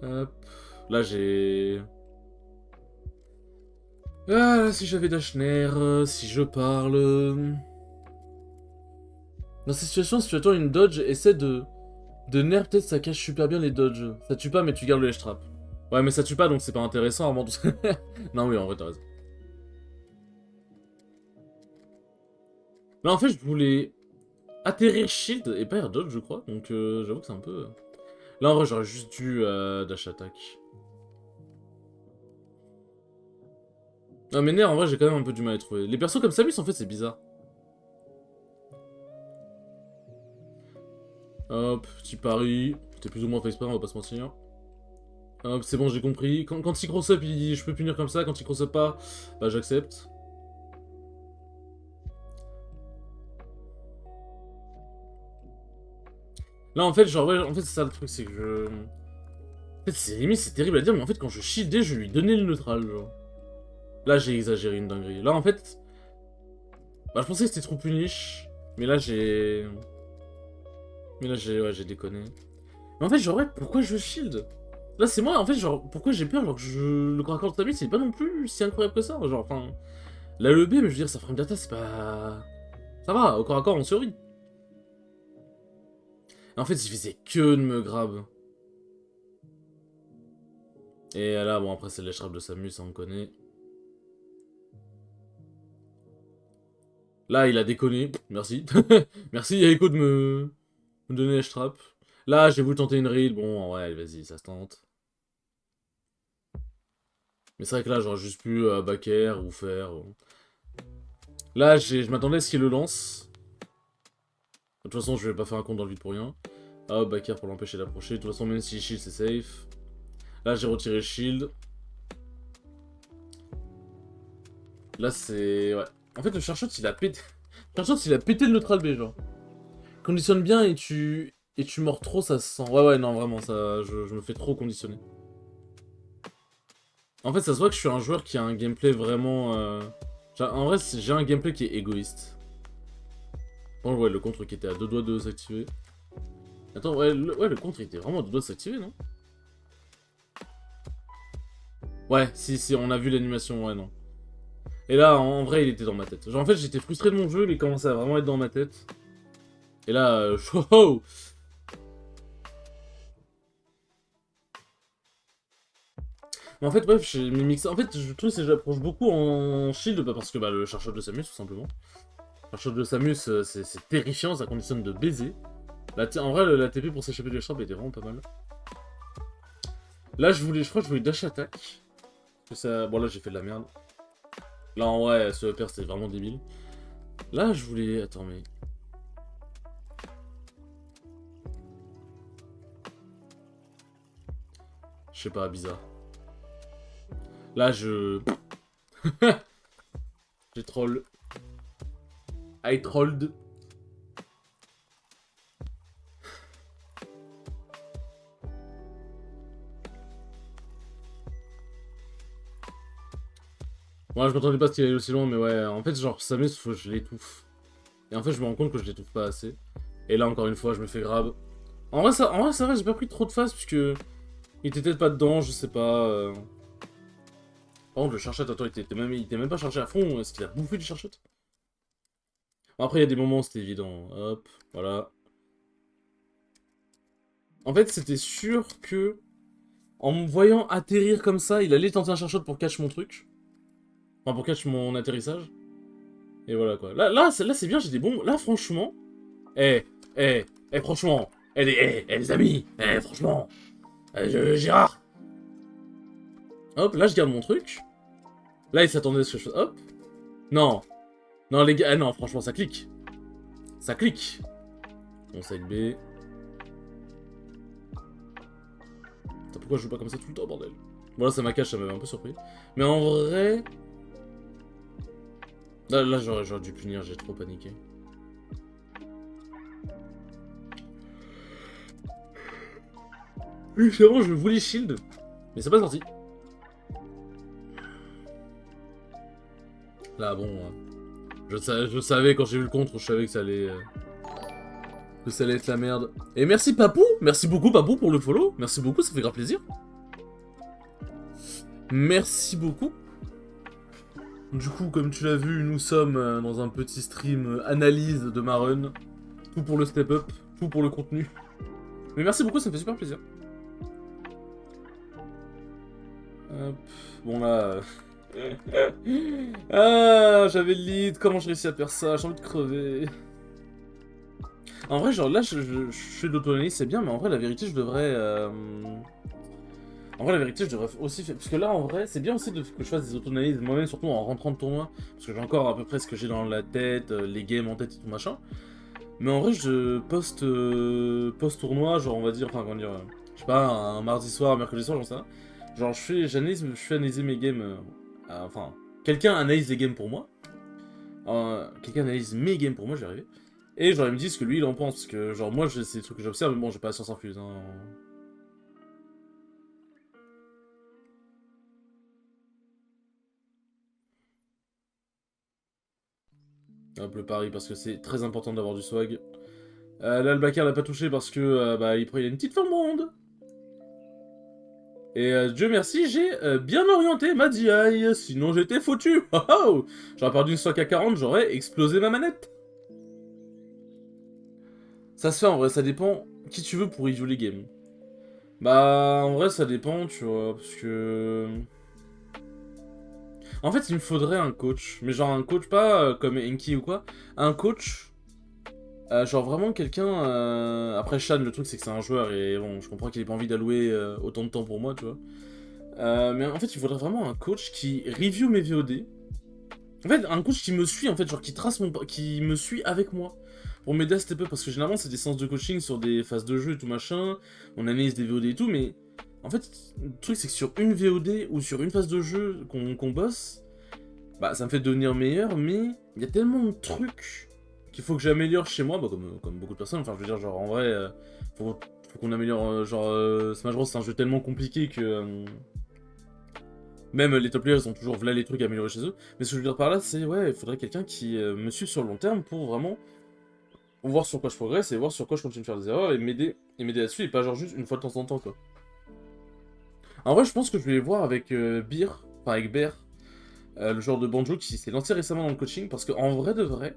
Hop. Là, j'ai... Ah, là, si j'avais Dashner, si je parle... Dans cette situation, si tu attends une dodge, essaie de nerf, peut-être ça cache super bien les dodges. Ça tue pas, mais tu gardes le ledge trap. Ouais, mais ça tue pas, donc c'est pas intéressant avant tout ça. Non, oui, en vrai, t'as raison. Là, en fait, je voulais atterrir shield et pas air dodge, je crois. Donc, j'avoue que c'est un peu... Là, en vrai, j'aurais juste dû dash attack. Non, mais nerf, en vrai, j'ai quand même un peu du mal à les trouver. Les persos comme Samus, en fait, c'est bizarre. Hop, petit pari. T'es plus ou moins fait exprès, on va pas se mentir. Hop, c'est bon, j'ai compris. Quand il cross up, il dit je peux punir comme ça. Quand il cross up pas, bah j'accepte. Là, en fait, genre, ouais, en fait, c'est ça le truc, c'est que je... En fait, c'est limite, c'est terrible à dire, mais en fait, quand je shieldais, je lui donnais le neutral, genre. Là, j'ai exagéré une dinguerie. Là, en fait... Bah, je pensais que c'était trop punish. Mais là, j'ai... Ouais, j'ai déconné. Mais en fait, genre, ouais, pourquoi je shield? Là, c'est moi, en fait, genre, pourquoi j'ai peur alors que le corps à corps de Tammy, c'est pas non plus si incroyable que ça. Genre, enfin... La LB, mais je veux dire, sa frame data, c'est pas... Ça va, au corps à corps, on survit. En fait, il faisait que de me grab. Et là, bon, après, c'est l'écharpe de Samus, ça on connaît. Là, il a déconné. Merci. Merci, Echo, de me donner l'écharpe. Là, j'ai voulu tenter une reel. Bon, ouais, vas-y, ça se tente. Mais c'est vrai que là, j'aurais juste pu back air ou faire... Là, je m'attendais à ce qu'il le lance. De toute façon, je vais pas faire un compte dans le vide pour rien. Ah, back air pour l'empêcher d'approcher. De toute façon, même si shield, c'est safe. Là, j'ai retiré shield. Là, c'est... Ouais. En fait, le Charshot, il a pété... Le Charshot, il a pété le neutral B, genre. Conditionne bien et tu... Et tu mords trop, ça se sent. Ouais, non, vraiment, ça... Je me fais trop conditionner. En fait, ça se voit que je suis un joueur qui a un gameplay vraiment... En vrai, j'ai un gameplay qui est égoïste. Bon, ouais, le contre qui était à deux doigts de s'activer. Attends, ouais, le contre, il était vraiment à deux doigts de s'activer, non? Ouais, si, on a vu l'animation, ouais, non. Et là, en vrai, il était dans ma tête. Genre, en fait, j'étais frustré de mon jeu, il commençait à vraiment être dans ma tête. Et là, oh. Mais en fait, bref, j'ai mis mix. En fait, je trouve que j'approche beaucoup en shield, bah, parce que bah, le chercheur de Samus, tout simplement. Le chercheur de Samus, c'est terrifiant, ça conditionne de baiser. En vrai, la TP pour s'échapper de l'écharpe était vraiment pas mal. Là, je crois que je voulais dash attack. Ça... Bon, là, j'ai fait de la merde. Là, en vrai, ce upper, c'était vraiment débile. Là, je voulais... Attends, mais... Je sais pas, bizarre. Là, je... J'ai troll. I trolled. Moi, je m'attendais pas à ce qu'il aille aussi loin, mais ouais, en fait, genre, Samus, faut que je l'étouffe. Et en fait, je me rends compte que je l'étouffe pas assez. Et là, encore une fois, je me fais grab. En vrai, ça va, j'ai pas pris trop de face, puisque... Il était peut-être pas dedans, je sais pas... Par contre, le Charshot, attends, il était même pas chargé à fond, est-ce qu'il a bouffé du Charshot? Bon, après, il y a des moments où c'était évident. Hop, voilà. En fait, c'était sûr que... En me voyant atterrir comme ça, il allait tenter un Charshot pour catch mon truc. Enfin, pour catch mon atterrissage. Et voilà, quoi. Là c'est bien, j'ai des bons... Là, franchement... Eh, franchement... les amis, franchement... Gérard. Hop, là, je garde mon truc. Là, il s'attendait à ce que je fasse... Hop. Non. Non, les gars... non, franchement, ça clique. Ça clique. Bon, side B. Putain, pourquoi je joue pas comme ça tout le temps, bordel? Bon, là, ça m'a caché, ça m'avait un peu surpris. Mais en vrai... Là j'aurais dû punir, j'ai trop paniqué. Oui, c'est bon, je voulais shield. Mais c'est pas sorti. Là, bon... je savais, quand j'ai vu le contre, je savais que ça allait... que ça allait être la merde. Et merci Papou. Merci beaucoup Papou pour le follow. Merci beaucoup, ça fait grave plaisir. Merci beaucoup. Du coup, comme tu l'as vu, nous sommes dans un petit stream analyse de ma run. Tout pour le step up, tout pour le contenu. Mais merci beaucoup, ça me fait super plaisir. Hop. Bon là... ah, j'avais le lead, comment j'ai réussi à faire ça? J'ai envie de crever. En vrai, genre là, je fais de l'autonomie, c'est bien, mais en vrai, la vérité, je devrais... En vrai, la vérité, je devrais aussi faire... Parce que là, en vrai, c'est bien aussi que je fasse des auto-analyses moi-même, surtout en rentrant de tournoi. Parce que j'ai encore à peu près ce que j'ai dans la tête, les games en tête et tout machin. Mais en vrai, je post-tournoi, genre, on va dire, enfin, comment dire... je sais pas, un mardi soir, un mercredi soir, j'en sais rien. Genre, je fais analyser mes games... enfin, quelqu'un analyse les games pour moi. Quelqu'un analyse mes games pour moi, j'y arrivé. Et genre, il me dit ce que lui, il en pense. Parce que, genre, moi, c'est des trucs que j'observe, mais bon, j'ai pas la science infuse, hein. Hop, le pari, parce que c'est très important d'avoir du swag. Là, le Bakar l'a pas touché parce que bah, il prenait une petite forme ronde. Et Dieu merci, j'ai bien orienté ma DI, sinon j'étais foutu. Waouh. J'aurais perdu une stock à 40, j'aurais explosé ma manette. Ça se fait en vrai, ça dépend qui tu veux pour y jouer les games. Bah, en vrai, ça dépend, tu vois, parce que... En fait, il me faudrait un coach, mais genre un coach pas comme Enki ou quoi, un coach, genre vraiment quelqu'un... Après, Shan, le truc, c'est que c'est un joueur, et bon, je comprends qu'il ait pas envie d'allouer autant de temps pour moi, tu vois. Mais en fait, il faudrait vraiment un coach qui review mes VOD. En fait, un coach qui me suit, en fait, genre qui trace mon... qui me suit avec moi. Pour m'aider à step up, parce que généralement, c'est des séances de coaching sur des phases de jeu et tout machin. On analyse des VOD et tout, mais... En fait, le truc, c'est que sur une VOD ou sur une phase de jeu qu'on bosse, bah, ça me fait devenir meilleur, mais il y a tellement de trucs qu'il faut que j'améliore chez moi, bah, comme beaucoup de personnes. Enfin, je veux dire, genre, en vrai, faut qu'on améliore... Smash Bros, c'est un jeu tellement compliqué que... même les top players, ils ont toujours v'là les trucs à améliorer chez eux. Mais ce que je veux dire par là, c'est, ouais, il faudrait quelqu'un qui me suive sur le long terme pour vraiment voir sur quoi je progresse et voir sur quoi je continue de faire des erreurs et m'aider là-dessus et pas genre juste une fois de temps en temps, quoi. En vrai, je pense que je vais voir avec Beer, enfin avec Bear, le joueur de Banjo qui s'est lancé récemment dans le coaching, parce qu'en vrai de vrai,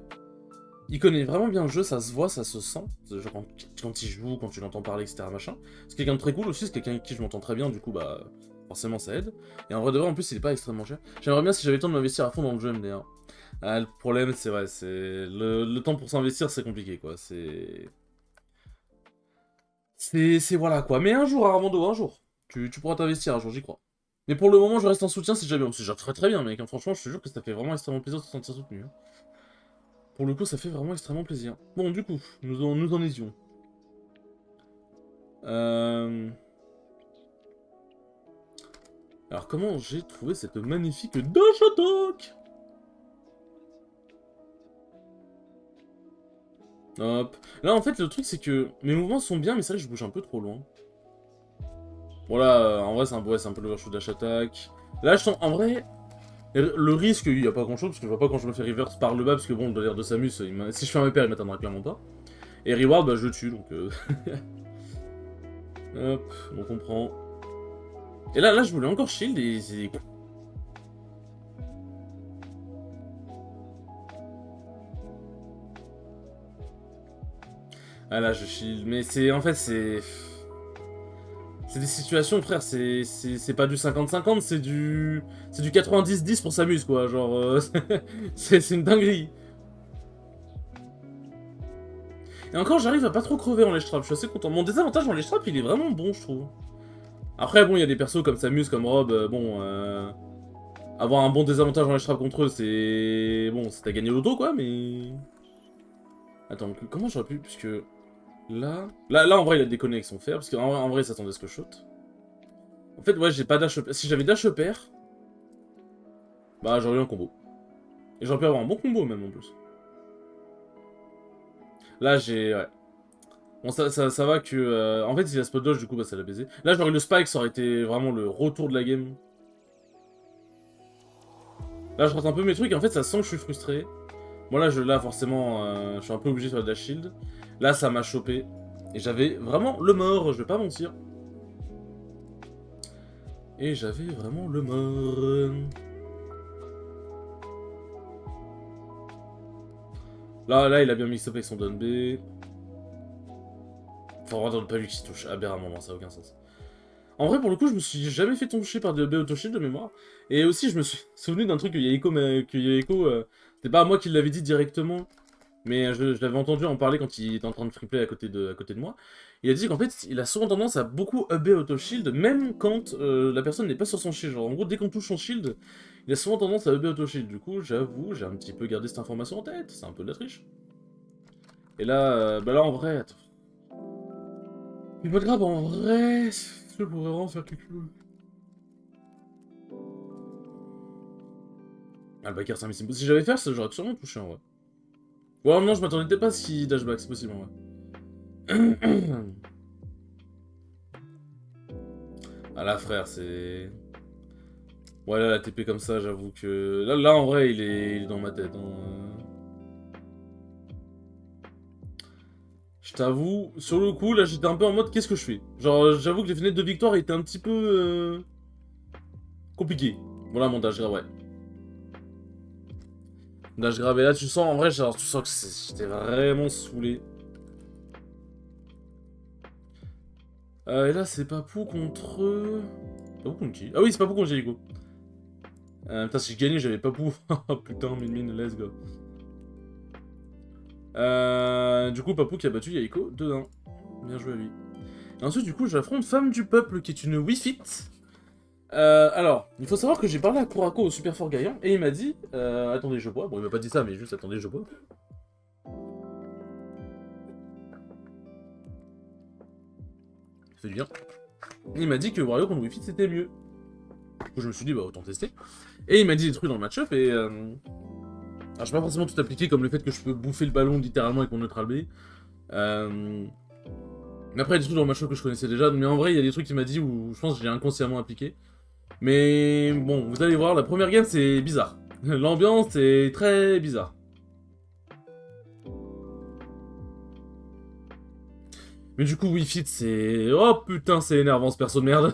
il connaît vraiment bien le jeu, ça se voit, ça se sent. Genre quand il joue, quand tu l'entends parler, etc. machin. C'est quelqu'un de très cool aussi, c'est quelqu'un avec qui je m'entends très bien, du coup, bah, forcément ça aide. Et en vrai de vrai, en plus, il est pas extrêmement cher. J'aimerais bien si j'avais le temps de m'investir à fond dans le jeu, MDR. Ah, le problème, c'est vrai, c'est... Le temps pour s'investir, c'est compliqué, quoi. C'est voilà, quoi. Mais un jour, Armando, un jour. Tu pourras t'investir, un jour, j'y crois. Mais pour le moment, je reste en soutien si jamais. C'est déjà très très bien, mec. Hein. Franchement, je te jure que ça fait vraiment extrêmement plaisir de se sentir soutenu. Hein. Pour le coup, ça fait vraiment extrêmement plaisir. Bon, du coup, nous en étions. Euh... Alors, comment j'ai trouvé cette magnifique dash attack? Hop. Là, en fait, le truc, c'est que mes mouvements sont bien, mais c'est vrai que je bouge un peu trop loin. Voilà, en vrai, c'est un peu l'overshoot dash attack. Là, je sens, en vrai, le risque, il n'y a pas grand chose, parce que je vois pas quand je me fais reverse par le bas, parce que bon, de l'air de Samus, si je fais un repère, il m'atteindra clairement pas. Et reward, bah, je le tue, donc... Hop, on comprend. Et là, je voulais encore shield, et c'est... Ah là, je shield, mais c'est... En fait, c'est... C'est des situations, frère, c'est pas du 50-50, c'est du 90-10 pour Samus, quoi, genre... c'est une dinguerie. Et encore, j'arrive à pas trop crever en ledge trap, je suis assez content. Mon désavantage en ledge trap, il est vraiment bon, je trouve. Après, bon, il y a des persos comme Samus, comme Rob, bon... Avoir un bon désavantage en ledge trap contre eux, c'est... Bon, c'est à gagner l'auto, quoi, mais... Attends, comment j'aurais pu... Puisque... Là, en vrai, il a déconné avec son fer, parce qu'en vrai, il s'attendait à ce que je shoot. En fait, ouais, j'ai pas dash... Si j'avais dash pair, bah, j'aurais eu un combo. Et j'aurais pu avoir un bon combo, même, en plus. Là, j'ai... Ouais. Bon, ça va que... En fait, il a spot dodge, du coup, bah, ça l'a baisé. Là, j'aurais eu le spike, ça aurait été vraiment le retour de la game. Là, je rate un peu mes trucs, et en fait, ça sent que je suis frustré. Bon, là, forcément, je suis un peu obligé de faire le dash shield. Là, ça m'a chopé. Et j'avais vraiment le mort, je vais pas mentir. Et j'avais vraiment le mort. Là, il a bien mixé up avec son down B. Faut vraiment pas lui qui se touche aberramment, ça a aucun sens. En vrai, pour le coup, je me suis jamais fait toucher par des B auto-shield de mémoire. Et aussi, je me suis souvenu d'un truc que Yaeko, c'était pas à moi qui l'avais dit directement, mais je l'avais entendu en parler quand il était en train de freeplay à côté de moi. Il a dit qu'en fait, il a souvent tendance à beaucoup B auto-shield, même quand la personne n'est pas sur son shield. Genre, en gros, dès qu'on touche son shield, il a souvent tendance à B auto-shield. Du coup, j'avoue, j'ai un petit peu gardé cette information en tête. C'est un peu de la triche. Et là, bah là, en vrai, attends. Mais pas de grave, en vrai, je pourrais vraiment faire quelque chose. Ah, le backer, c'est un missile. Si j'avais fait ça, j'aurais sûrement touché en vrai. Ou alors non, je m'attendais pas si dashback, c'est possible en vrai. Ah là, frère, c'est... Ouais, là, la TP comme ça, j'avoue que... Là, en vrai, il est dans ma tête. Hein. t'avoue, sur le coup, là, j'étais un peu en mode, qu'est-ce que je fais? Genre, j'avoue que les fenêtres de victoire étaient un petit peu... compliquées. Voilà, montage grave, ouais. Montage grave, et là, tu sens, en vrai, genre, tu sens que j'étais vraiment saoulé. Et là, c'est Papou contre... Papou contre qui? Ah oui, c'est Papou contre Jericho. Putain, si je gagnais, j'avais Papou. Oh putain, mine, let's go. Du coup, Papou qui a battu Yaiko 2-1. Bien joué à lui. Et ensuite, du coup, j'affronte Femme du Peuple qui est une Wii-Fit. Alors, il faut savoir que j'ai parlé à Kurako au Super Fort Gaillan et il m'a dit attendez, je bois. Bon, il m'a pas dit ça, mais juste attendez, je bois. Ça fait du bien. Et il m'a dit que Wario contre Wii-Fit c'était mieux. Du coup, je me suis dit, bah autant tester. Et il m'a dit des trucs dans le match-up et. Alors, je vais pas forcément tout appliquer comme le fait que je peux bouffer le ballon littéralement avec mon neutral B. Mais après, il y a des trucs dans le match-up que je connaissais déjà. Mais en vrai, il y a des trucs qu'il m'a dit où je pense que j'ai inconsciemment appliqué. Mais bon, vous allez voir, la première game c'est bizarre. L'ambiance est très bizarre. Mais du coup, Wii Fit c'est... Oh putain, c'est énervant ce perso de merde.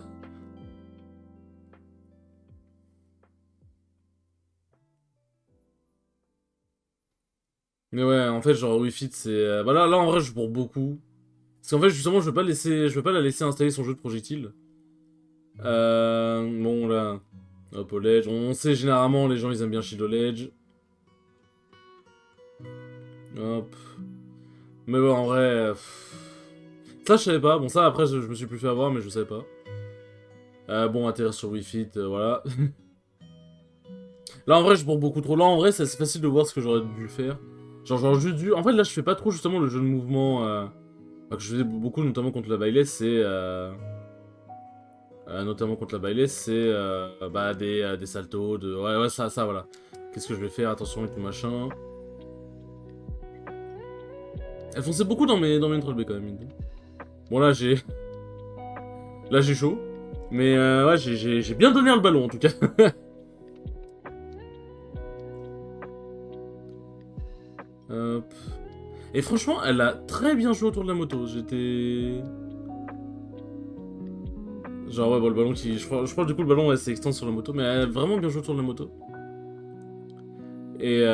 Mais ouais, en fait, genre Wii Fit c'est... Bah là, en vrai, je bourre beaucoup. Parce qu'en fait, justement, je veux pas la laisser installer son jeu de projectile. Bon, là... Hop, au ledge. On sait généralement, les gens, ils aiment bien shield au ledge. Hop. Mais bon, en vrai... Ça, je savais pas. Bon, ça, après, je me suis plus fait avoir, mais je savais pas. Bon, atterrir sur Wii Fit, voilà. Là, en vrai, je bourre beaucoup trop. Là, en vrai, c'est assez facile de voir ce que j'aurais dû faire. Genre, j'aurais juste dû... En fait, là, je fais pas trop, justement, le jeu de mouvement... que je faisais beaucoup, notamment contre la Bailey, c'est... notamment contre la Bailey, c'est... bah, des saltos, de... Ouais, ça, voilà. Qu'est-ce que je vais faire? Attention avec le machin. Elle fonçait beaucoup dans mes troll B, quand même. Bon, là, j'ai... Là, j'ai chaud. Mais, ouais, j'ai bien donné le ballon, en tout cas. Hop. Et franchement, elle a très bien joué autour de la moto. J'étais... Genre, ouais, bon, le ballon qui... Je crois du coup, le ballon, ouais, s'est extend sur la moto. Mais elle a vraiment bien joué autour de la moto. Et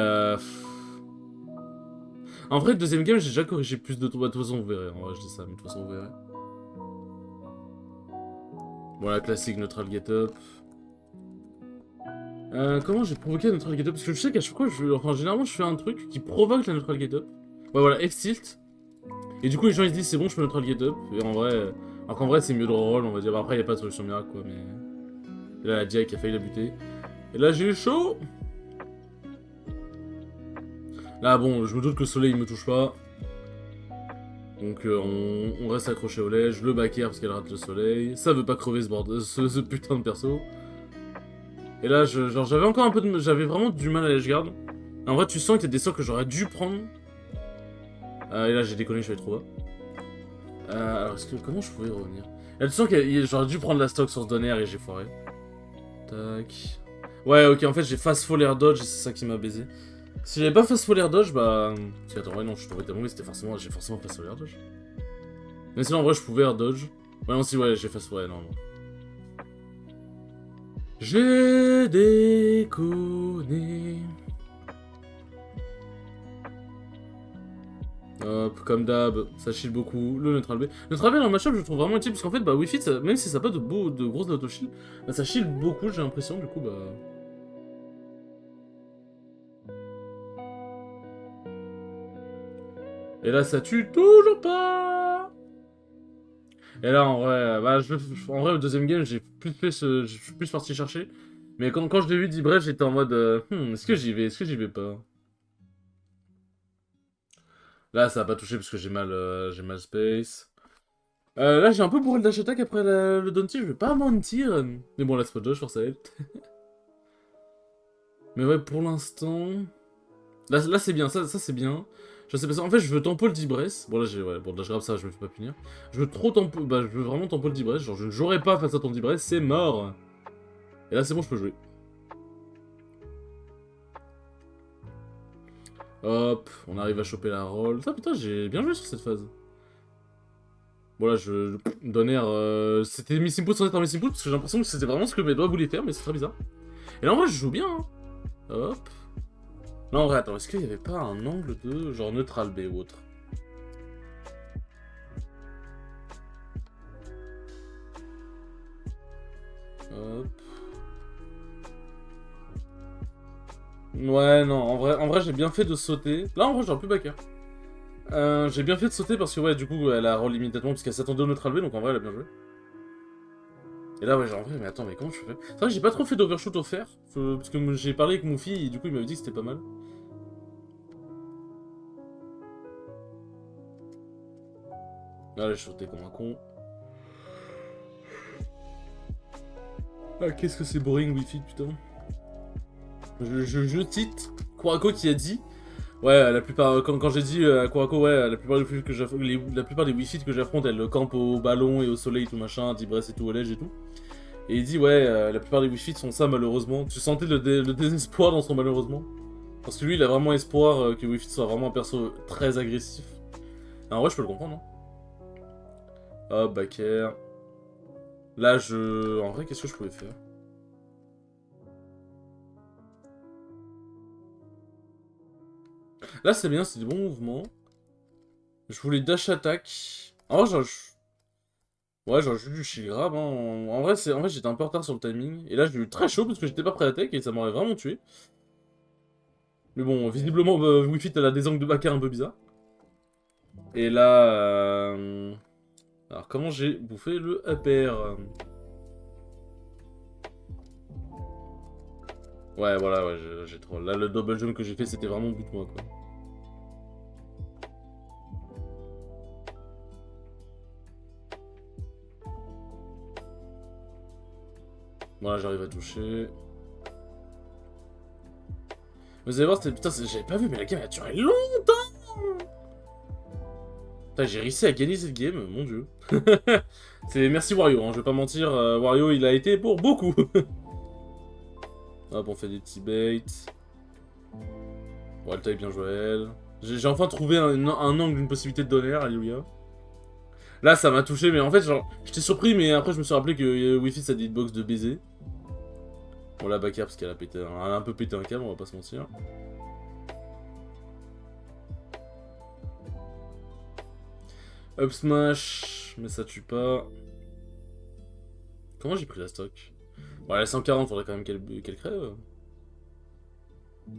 en vrai, deuxième game, j'ai déjà corrigé plus de tours. Bah, de toute façon, vous verrez. En vrai, je dis ça, mais de toute façon, vous verrez. Voilà, classique neutral get up. Comment j'ai provoqué la neutral get up? Parce que je sais qu'à chaque fois, enfin, généralement, je fais un truc qui provoque la neutral get up. Ouais, voilà, X-tilt. Et du coup, les gens ils se disent c'est bon, je peux neutral get up. Et en vrai, alors qu'en vrai, c'est mieux de roll, on va dire. Bah, après, il n'y a pas de solution miracle, quoi. Mais et là, la Dia qui a failli la buter. Et là, j'ai eu chaud. Là, bon, je me doute que le soleil il me touche pas. Donc, on reste accroché au ledge. Le back air parce qu'elle rate le soleil. Ça veut pas crever ce putain de perso. Et là, genre, j'avais encore un peu de... J'avais vraiment du mal à ledge guard. En vrai, tu sens qu'il y a des sorts que j'aurais dû prendre. Et là, j'ai déconné, je suis allé trop bas. Alors, comment je pouvais y revenir? Et tu sens que j'aurais dû prendre la stock sur ce donner et j'ai foiré. Tac. Ouais, ok, en fait, j'ai fast fall air dodge et c'est ça qui m'a baisé. Si j'avais pas fast fall air dodge, bah... Si, attends, ouais, non, je suis tombé tellement, mais c'était forcément... J'ai forcément fast fall air dodge. Mais sinon, en vrai, je pouvais air dodge. Ouais, non, si, ouais, j'ai fast fall, ouais, non. J'ai déconné. Hop, comme d'hab, ça shield beaucoup. Le neutral B. Neutral B dans le match-up, je le trouve vraiment utile parce qu'en fait, bah, Wi-Fi, même si ça n'a pas de grosses auto-shield, bah, ça shield beaucoup, j'ai l'impression, du coup, bah. Et là, ça tue toujours pas. Et là, en vrai, bah, en vrai, le deuxième game, j'ai plus fait je suis plus parti chercher. Mais quand je l'ai vu d'Ibref, j'étais en mode, est-ce que j'y vais, est-ce que j'y vais pas? Là, ça a pas touché parce que j'ai mal space. Là, j'ai un peu bourré le dash attack après le Dante, je vais pas mentir. Mais bon, là, c'est pas dodge, force à elle. Mais ouais, pour l'instant... Là c'est bien, ça c'est bien. Je sais pas ça. En fait, je veux tempo le Dibress. Bon, là, j'ai... Ouais, bon, dash grab, ça, je me fais pas punir. Je veux trop tempo... Bah, je veux vraiment tempo le Dibress. Genre, je ne jouerai pas face à ton Dibress, c'est mort. Et là, c'est bon, je peux jouer. Hop, on arrive à choper la roll. Ah, putain, j'ai bien joué sur cette phase. Bon là, Donner, c'était Missing Put sans être un Missing Put, parce que j'ai l'impression que c'était vraiment ce que mes doigts voulaient faire, mais c'est très bizarre. Et là, en vrai, je joue bien, hein. Hop. Non, en vrai, attends, est-ce qu'il y avait pas un angle de genre neutral B ou autre? Hop. Ouais, non, en vrai j'ai bien fait de sauter. Là, en vrai, j'aurais pu backer. J'ai bien fait de sauter parce que, ouais, du coup, elle a roll immédiatement parce qu'elle s'attendait au neutral B, donc en vrai, elle a bien joué. Et là, ouais, genre, en vrai, mais attends, mais comment je fais? C'est vrai que j'ai pas trop fait d'overshoot offert, parce que j'ai parlé avec Moufy et du coup, il m'avait dit que c'était pas mal. Là, j'ai shooté comme un con. Ah, qu'est-ce que c'est boring, Wi-Fi, putain. Je cite Kurako qui a dit. Ouais, la plupart, quand j'ai dit à Kurako, ouais, la plupart des Wi-Fi que j'affronte, la plupart des Wi-Fi que j'affronte, elles campent au ballon et au soleil, tout machin, d'ibresse et tout, au lège et tout. Et il dit, ouais, la plupart des Wi-Fi sont ça, malheureusement. Tu sentais le désespoir dans son malheureusement. Parce que lui, il a vraiment espoir que Wi-Fi soit vraiment un perso très agressif. En vrai, je peux le comprendre, hein. Hop, backer. Là, en vrai, qu'est-ce que je pouvais faire? Là, c'est bien, c'est des bons mouvements. Je voulais dash attack. En vrai, genre, ouais, genre, juste du shield grab, hein. En vrai, j'étais un peu en retard sur le timing. Et là, j'ai eu très chaud parce que j'étais pas prêt à tech et ça m'aurait vraiment tué. Mais bon, visiblement, Wi-Fi, elle a des angles de backer un peu bizarres. Et là... alors, comment j'ai bouffé le upper? Ouais, voilà, ouais, j'ai trop... Là, le double jump que j'ai fait, c'était vraiment bute-moi, quoi. Voilà, j'arrive à toucher. Vous allez voir, putain, j'avais pas vu, mais la game a duré longtemps. Putain, j'ai réussi à gagner cette game, mon dieu. Merci Wario, hein, je vais pas mentir, Wario, il a été pour beaucoup. Hop, on fait des petits baits. Bon, elle taille bien Joël. J'ai enfin trouvé un angle, une possibilité de donner, alléluia. Là, ça m'a touché, mais en fait, genre, j'étais surpris, mais après, je me suis rappelé que Wi-Fi, ça dit hitbox de baiser. Bon, la backer, parce qu'elle a pété, elle a un peu pété un câble, on va pas se mentir. Up smash, mais ça tue pas. Comment j'ai pris la stock? Bon, elle a 140, faudrait quand même qu'elle crève. Le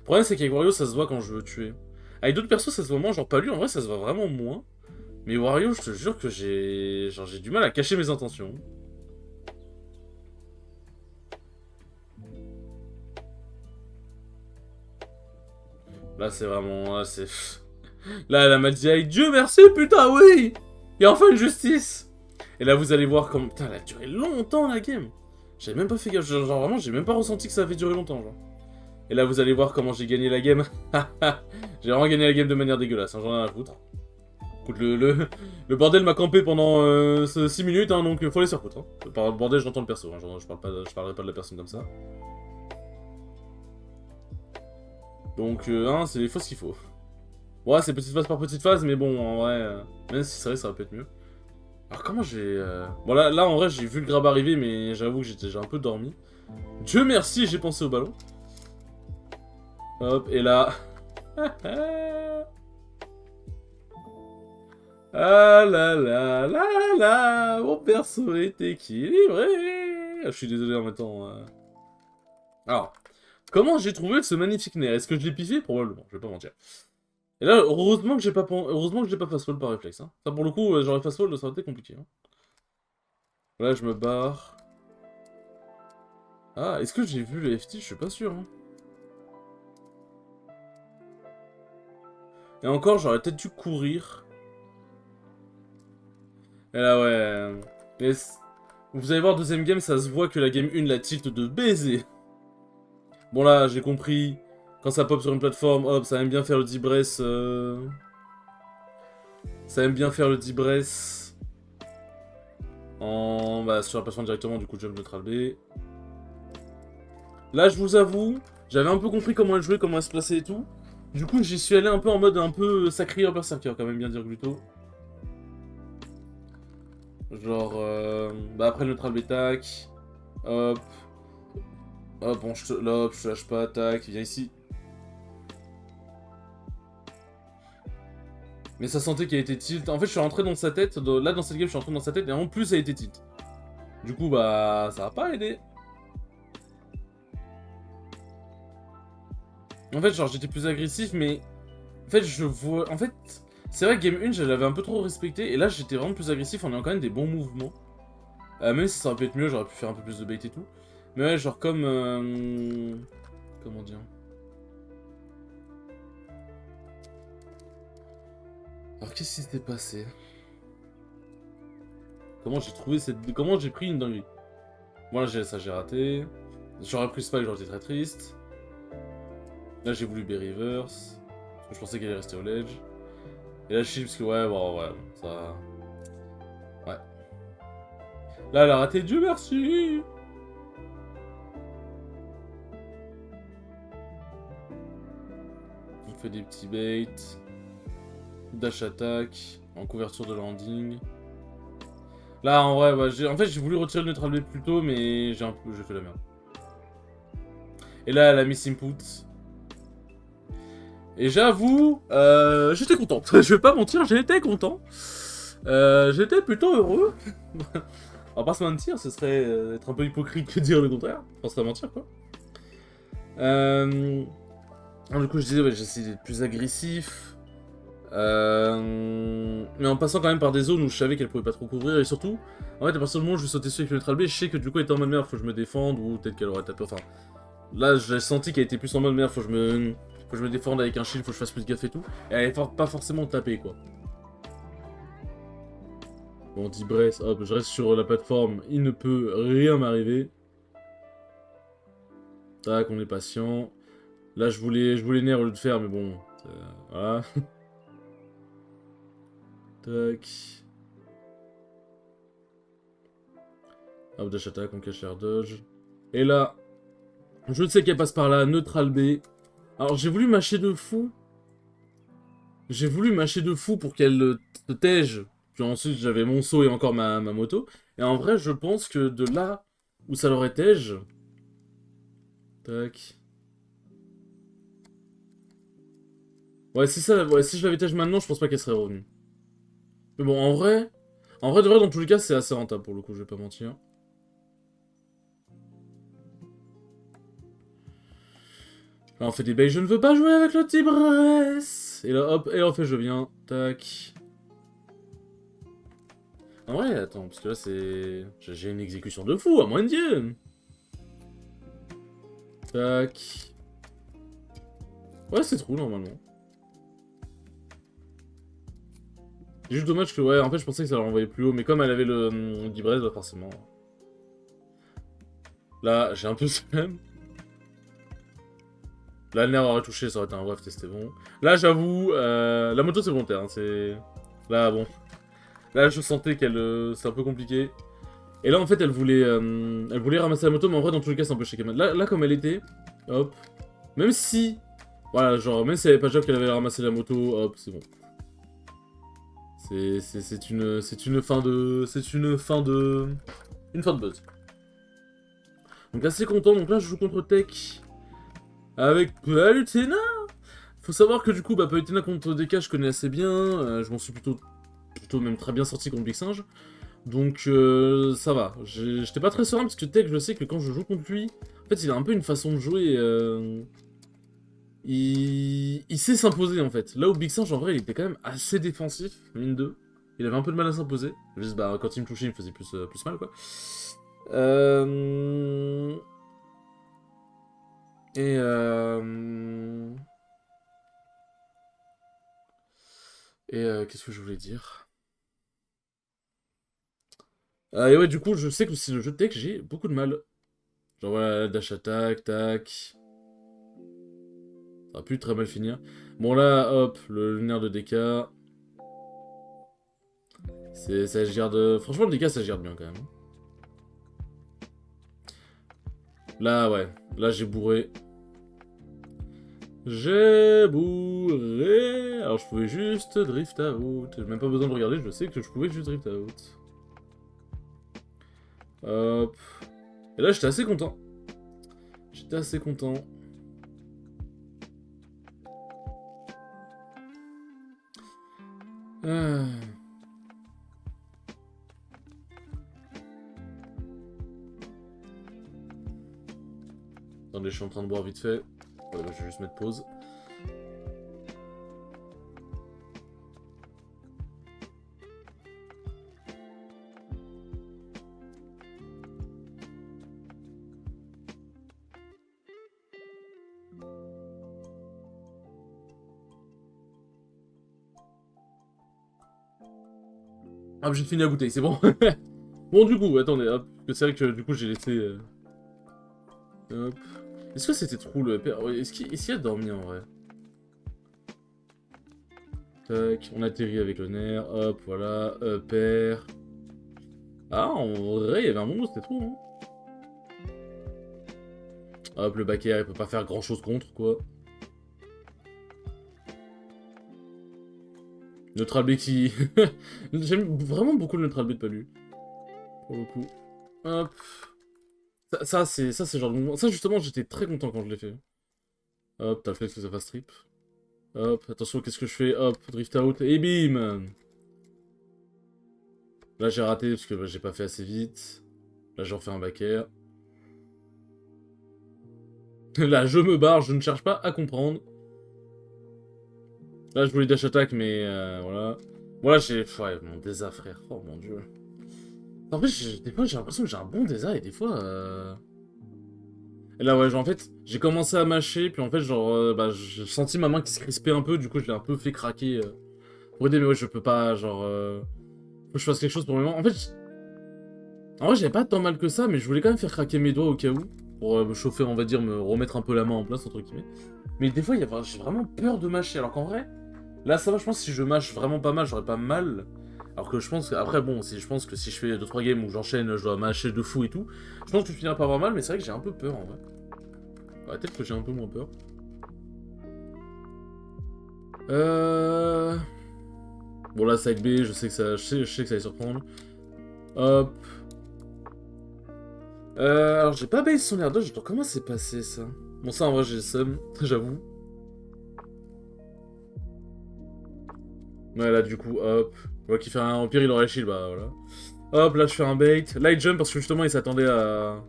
problème, c'est qu'avec Wario, ça se voit quand je veux tuer. Avec d'autres persos, ça se voit moins, genre pas lui, en vrai, ça se voit vraiment moins. Mais Wario, je te jure que j'ai du mal à cacher mes intentions. Là, c'est vraiment... Là, c'est... Là, elle m'a dit, hey, Dieu merci, putain, oui! Il y a enfin une justice! Et là, vous allez voir comme... Putain, elle a duré longtemps, la game! J'avais même pas fait gaffe, genre vraiment, j'ai même pas ressenti que ça avait duré longtemps, genre. Et là, vous allez voir comment j'ai gagné la game. J'ai vraiment gagné la game de manière dégueulasse, hein, j'en ai rien à foutre. Écoute, le bordel m'a campé pendant 6 minutes, hein, donc faut les surfoutre. Hein. Par bordel, j'entends le perso, hein, je parlerai pas de la personne comme ça. Donc, hein, c'est les fausses qu'il faut. Ouais, c'est petite phase par petite phase, mais bon, en vrai, même si c'est vrai, ça va peut être mieux. Alors, comment j'ai... Bon, là, en vrai, j'ai vu le grab arriver, mais j'avoue que j'ai un peu dormi. Dieu merci, j'ai pensé au ballon. Hop, et là... Ah là là là là, mon perso est équilibré. Ah, je suis désolé en même temps. Alors, comment j'ai trouvé ce magnifique nerf? Est-ce que je l'ai piffé? Probablement, je vais pas mentir. Et là, heureusement que j'ai pas, fast fall par réflexe. Hein. Ça, pour le coup, j'aurais fast fall, ça aurait été compliqué. Hein. Là, je me barre. Ah, est-ce que j'ai vu le FT? Je suis pas sûr. Hein. Et encore, j'aurais peut-être dû courir. Et là, ouais. Mais vous allez voir, deuxième game, ça se voit que la game 1, la tilt de baiser. Bon, là, j'ai compris. Quand ça pop sur une plateforme, hop, ça aime bien faire le D-Bress. Ça aime bien faire le D-Bress. Bah, sur la plateforme directement, du coup, jump neutral B. Là, je vous avoue, j'avais un peu compris comment elle jouait, comment elle se plaçait et tout. Du coup, j'y suis allé un peu en mode un peu Sacrier Berserker, quand même bien dire Gluto. Genre, bah après le neutral B-tac. Hop. Hop, bon, je te lâche pas, tac, viens ici. Mais ça sentait qu'il a été tilt. En fait, je suis rentré dans sa tête. Là, dans cette game, je suis rentré dans sa tête. Et en plus, ça a été tilt. Du coup, bah, ça va pas aidé. En fait, genre, j'étais plus agressif, mais... En fait, je vois... En fait, c'est vrai que game 1, je l'avais un peu trop respecté. Et là, j'étais vraiment plus agressif en ayant quand même des bons mouvements. Même si ça aurait pu être mieux, j'aurais pu faire un peu plus de bait et tout. Mais ouais, genre comme... Comment dire? Alors, qu'est-ce qui s'était passé? Comment j'ai trouvé cette... Comment j'ai pris une dinguerie? Moi, ça, j'ai raté. J'aurais pris Spike, j'aurais été très triste. Là, j'ai voulu B-Reverse. Parce que je pensais qu'elle allait rester au ledge. Et là, je chill parce que, ouais, bon, ouais, ça... Ouais. Là, elle a raté, Dieu merci! On fait des petits baits. Dash attack. En couverture de landing. Là, en vrai, ouais, en fait, j'ai voulu retirer le neutral B plus tôt, mais j'ai fait la merde. Et là, elle a mis input. Et j'avoue, j'étais content. Je vais pas mentir, j'étais content. J'étais plutôt heureux. On va pas se mentir, ce serait être un peu hypocrite que dire le contraire. On serait mentir, quoi. Du coup, je disais, ouais, j'essaie d'être plus agressif. Mais en passant quand même par des zones où je savais qu'elle pouvait pas trop couvrir. Et surtout, en fait, à partir du moment où je sautais dessus avec le neutral B, je sais que du coup, elle était en mode merde, faut que je me défende. Ou peut-être qu'elle aurait tapé. Enfin, là, j'ai senti qu'elle était plus en mode merde, faut que je me défende avec un shield, faut que je fasse plus gaffe et tout. Et elle allait pas forcément taper, quoi. Bon, dit Bress, hop, je reste sur la plateforme, il ne peut rien m'arriver. Tac, on est patient. Là, je voulais nerf au lieu de faire, mais bon, voilà. Tac. Hop, dash attack, on cache l'air dodge. Et là, je sais qu'elle passe par là, neutral B. Alors, j'ai voulu mâcher de fou. J'ai voulu mâcher de fou pour qu'elle te tège. Puis ensuite, j'avais mon saut et encore ma moto. Et en vrai, je pense que de là où ça l'aurait tège... Tac. Ouais, si je l'avais tège maintenant, je pense pas qu'elle serait revenue. Mais bon, en vrai, de vrai, dans tous les cas, c'est assez rentable pour le coup, je vais pas mentir. Là, on fait des bails, je ne veux pas jouer avec le Tibresse. Et là, hop, et en fait, je viens. Tac. En vrai, attends, parce que là, c'est... J'ai une exécution de fou, à moins de Dieu. Tac. Ouais, c'est true, normalement. C'est juste dommage que, ouais, en fait, je pensais que ça l'envoyait plus haut, mais comme elle avait le Tibresse, bah forcément. Là, j'ai un peu ce même. Là, le nerf aurait touché, ça aurait été un bref, c'était bon. Là, j'avoue, la moto, c'est volontaire, hein, c'est... Là, bon. Là, je sentais qu'elle... c'est un peu compliqué. Et là, en fait, elle voulait ramasser la moto, mais en vrai, dans tous les cas, c'est un peu chez Kamal. Là, comme elle était, hop. Même si... Voilà, genre, même si elle avait pas job qu'elle avait ramassé la moto, hop, c'est bon. C'est une fin de... C'est une fin de... Une fin de buzz. Donc, assez content. Donc là, je joue contre Tech. Avec Palutena. Faut savoir que du coup, bah, Palutena contre DK, je connais assez bien. Je m'en suis plutôt même très bien sorti contre Big Singe. Donc ça va. J'étais pas très serein parce que Tech, je sais que quand je joue contre lui, en fait, il a un peu une façon de jouer. Il sait s'imposer en fait. Là où Big Singe, en vrai, il était quand même assez défensif, mine 2. Il avait un peu de mal à s'imposer. Juste, bah, quand il me touchait, il me faisait plus mal, quoi. Et qu'est-ce que je voulais dire? Et ouais, du coup, je sais que si le jeu de Tech, j'ai beaucoup de mal. Genre voilà, dash attack, tac. Ça va plus très mal finir. Bon là, hop, le nerf de DK. Ça se garde... Franchement, le DK, ça se garde bien quand même. Là, ouais. Là, j'ai bourré. J'ai bourré. Alors je pouvais juste drift out. J'ai même pas besoin de regarder, je sais que je pouvais juste drift out. Hop. Et là j'étais assez content. J'étais assez content. Ah. Attendez, je suis en train de boire vite fait. Voilà, je vais juste mettre pause. Ah, j'ai fini la bouteille, c'est bon. Bon, du coup, attendez, hop. Parce que c'est vrai que du coup, j'ai laissé... Hop. Est-ce que c'était trop le père? Ouais, est-ce qu'il a dormi en vrai? Tac, on atterrit avec le nerf. Hop, voilà. Père. Ah, en vrai, il y avait un moment où c'était trop, hein. Hop, le back air, il peut pas faire grand chose contre, quoi. Neutral B qui... J'aime vraiment beaucoup le neutral B de Palu. Pour le coup. Hop. Ça c'est genre de moment... Ça, justement, j'étais très content quand je l'ai fait. Hop, t'as le fait que ça fasse trip. Hop, attention, qu'est-ce que je fais? Hop, drift out, et bim! Là, j'ai raté parce que bah, j'ai pas fait assez vite. Là, j'en fais un back air. Là, je me barre, je ne cherche pas à comprendre. Là, je voulais dash attack, mais voilà. Voilà, j'ai... Ouais, mon désert, frère. Oh, mon dieu. En fait, des fois, j'ai l'impression que j'ai un bon désert, et des fois... Et là, ouais, genre, en fait, j'ai commencé à mâcher, puis en fait, genre, bah, j'ai senti ma main qui se crispait un peu, du coup, je l'ai un peu fait craquer. Pour aider, mais ouais, je peux pas, genre... Faut que je fasse quelque chose pour mes mains. En fait, en vrai, j'avais pas tant mal que ça, mais je voulais quand même faire craquer mes doigts au cas où. Pour me chauffer, on va dire, me remettre un peu la main en place, entre guillemets. Mais des fois, j'ai vraiment peur de mâcher, alors qu'en vrai, là, ça va, je pense que si je mâche vraiment pas mal, j'aurais pas mal. Alors que je pense que, après, bon, si je pense que si je fais 2-3 games où j'enchaîne, je dois mâcher de fou et tout, je pense que je finirai par avoir mal, mais c'est vrai que j'ai un peu peur, en vrai. Ouais, peut-être que j'ai un peu moins peur. Bon, là, side B, je sais que ça, je sais que ça va surprendre. Hop. Alors j'ai pas base son air dodge, attends, comment c'est passé ça? Bon, ça en vrai j'ai le seum, j'avoue. Ouais, là du coup, hop. Je vois qu'il fait un empire, il aurait shield, bah voilà. Hop, là je fais un bait. Light jump parce que justement il s'attendait à.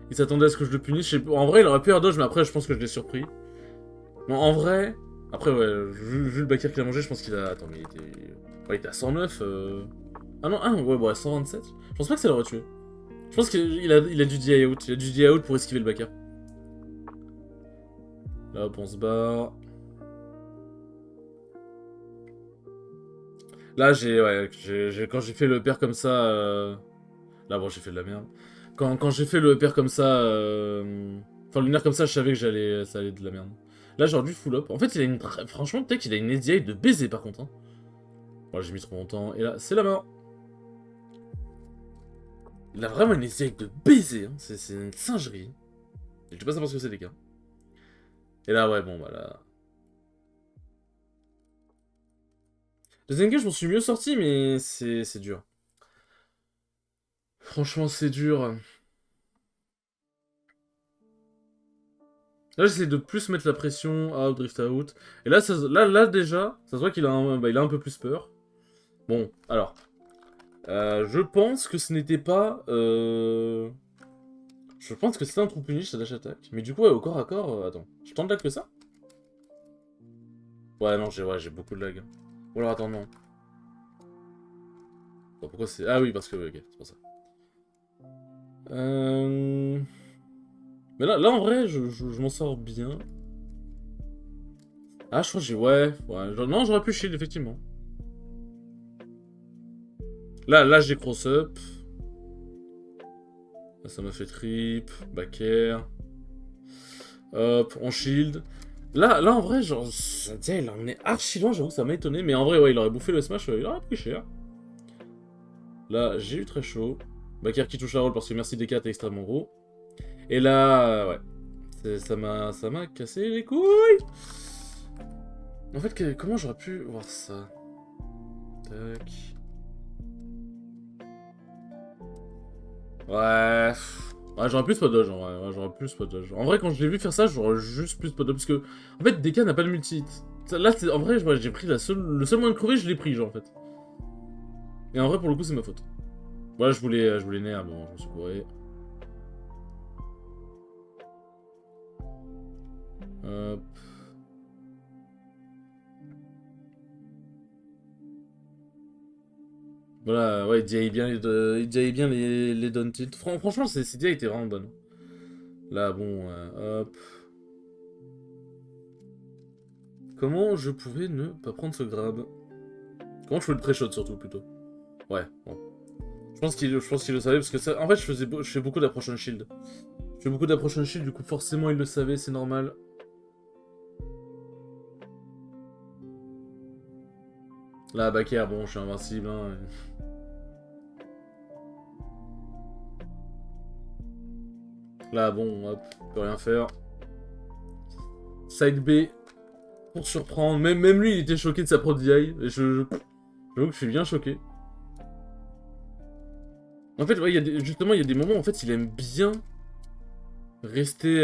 Il s'attendait à ce que je le punisse. En vrai, il aurait pu air dodge, mais après je pense que je l'ai surpris. Non, en vrai. Après, ouais, vu le backer qu'il a mangé, je pense qu'il a. Attends, mais il était. Ouais, il était à 109. Ah non, ouais, bon, à 127. Je pense pas que ça l'aurait tué. Je pense qu'il a du DI out. Il a du DI out pour esquiver le backer. Là, hop, on se barre. Là, ouais, quand j'ai fait le père comme ça... Là, bon, j'ai fait de la merde. Quand j'ai fait le père comme ça... Enfin, le lunaire comme ça, je savais que ça allait de la merde. Là, j'aurais dû full up. En fait, il a une... Franchement, peut-être qu'il a une SDI de baiser, par contre. Hein. Bon, j'ai mis trop longtemps. Et là, c'est la mort. Il a vraiment une SDI de baiser. Hein. C'est une singerie. Et je sais pas savoir ce que c'est, les gars. Et là, ouais, bon, bah là... Deuxième game, je m'en suis mieux sorti, mais c'est dur. Franchement, c'est dur. Là, j'essaie de plus mettre la pression à drift out. Et là, là déjà, ça se voit qu'il a, il a un peu plus peur. Bon, alors. Je pense que ce n'était pas... Je pense que c'était un trou punish, ça dash attack. Mais du coup, ouais, au corps à corps... attends, j'ai tant de lag que ça? Ouais, non, j'ai beaucoup de lag. Ou alors, attends, non. Bon, pourquoi c'est... Ah oui, parce que... Ok, c'est pour ça. Mais là en vrai, je m'en sors bien. Ah, je crois que j'ai... Ouais. Non, j'aurais pu shield, effectivement. Là j'ai cross up. Là, ça m'a fait trip. Back air. Hop, on shield. Là en vrai, genre... Tiens, il a emmené archi loin, j'avoue que ça m'a étonné. Mais en vrai, ouais, il aurait bouffé le smash, il aurait pris cher. Là, j'ai eu très chaud. Back air qui touche la roll parce que merci D4 est extrêmement gros. Et là, ouais. Ça m'a cassé les couilles. En fait, comment j'aurais pu voir ça? Tac. Ouais. Ouais, j'aurais plus spot dodge en vrai. Ouais, j'aurais plus spot dodge. En vrai, quand je l'ai vu faire ça, j'aurais juste plus spot dodge. Parce que, en fait, DK n'a pas de multi-hit. Là, en vrai, j'ai pris le seul moyen de crever, je l'ai pris, genre, en fait. Et en vrai, pour le coup, c'est ma faute. Voilà, je voulais nerf, bon, je me suis bourré. Hop. Voilà, ouais, il diait bien les down tilt. Franchement, cette idée était vraiment bonne. Là, bon, hop. Comment je pouvais ne pas prendre ce grab? Comment je pouvais le pré-shot, surtout, plutôt? Ouais, bon. Je pense qu'il le savait, parce que ça... En fait, je fais beaucoup d'approche on shield. Je fais beaucoup d'approche on shield, du coup, forcément, il le savait, c'est normal. Là, Baker, bon, je suis invincible, hein. Là, bon, hop, on peut rien faire. Side B, pour surprendre. Même lui, il était choqué de sa pro DI. Et j'avoue que je suis bien choqué. En fait, ouais, justement, il y a des moments où en fait, il aime bien rester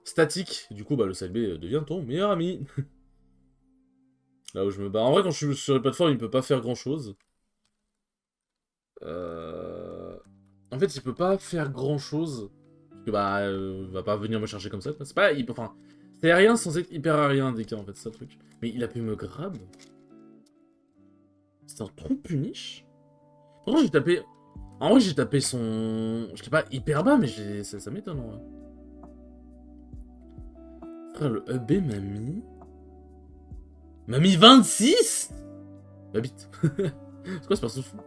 statique. Du coup, bah, le side B devient ton meilleur ami. Là où je me bats. En vrai, quand je suis sur les plateformes, il peut pas faire grand chose. En fait, il peut pas faire grand chose. Parce que bah, va pas venir me chercher comme ça. C'est pas. Enfin, c'est aérien sans être hyper aérien, DK en fait, c'est ça le truc. Mais il a pu me grab. C'était un trop punish. Pourquoi j'ai tapé. En vrai, j'ai tapé son. Je l'ai pas hyper bas, mais ça m'étonne en vrai. Frère, le EB m'a mis. M'a mis 26. Ma bite. C'est quoi ce perso fou?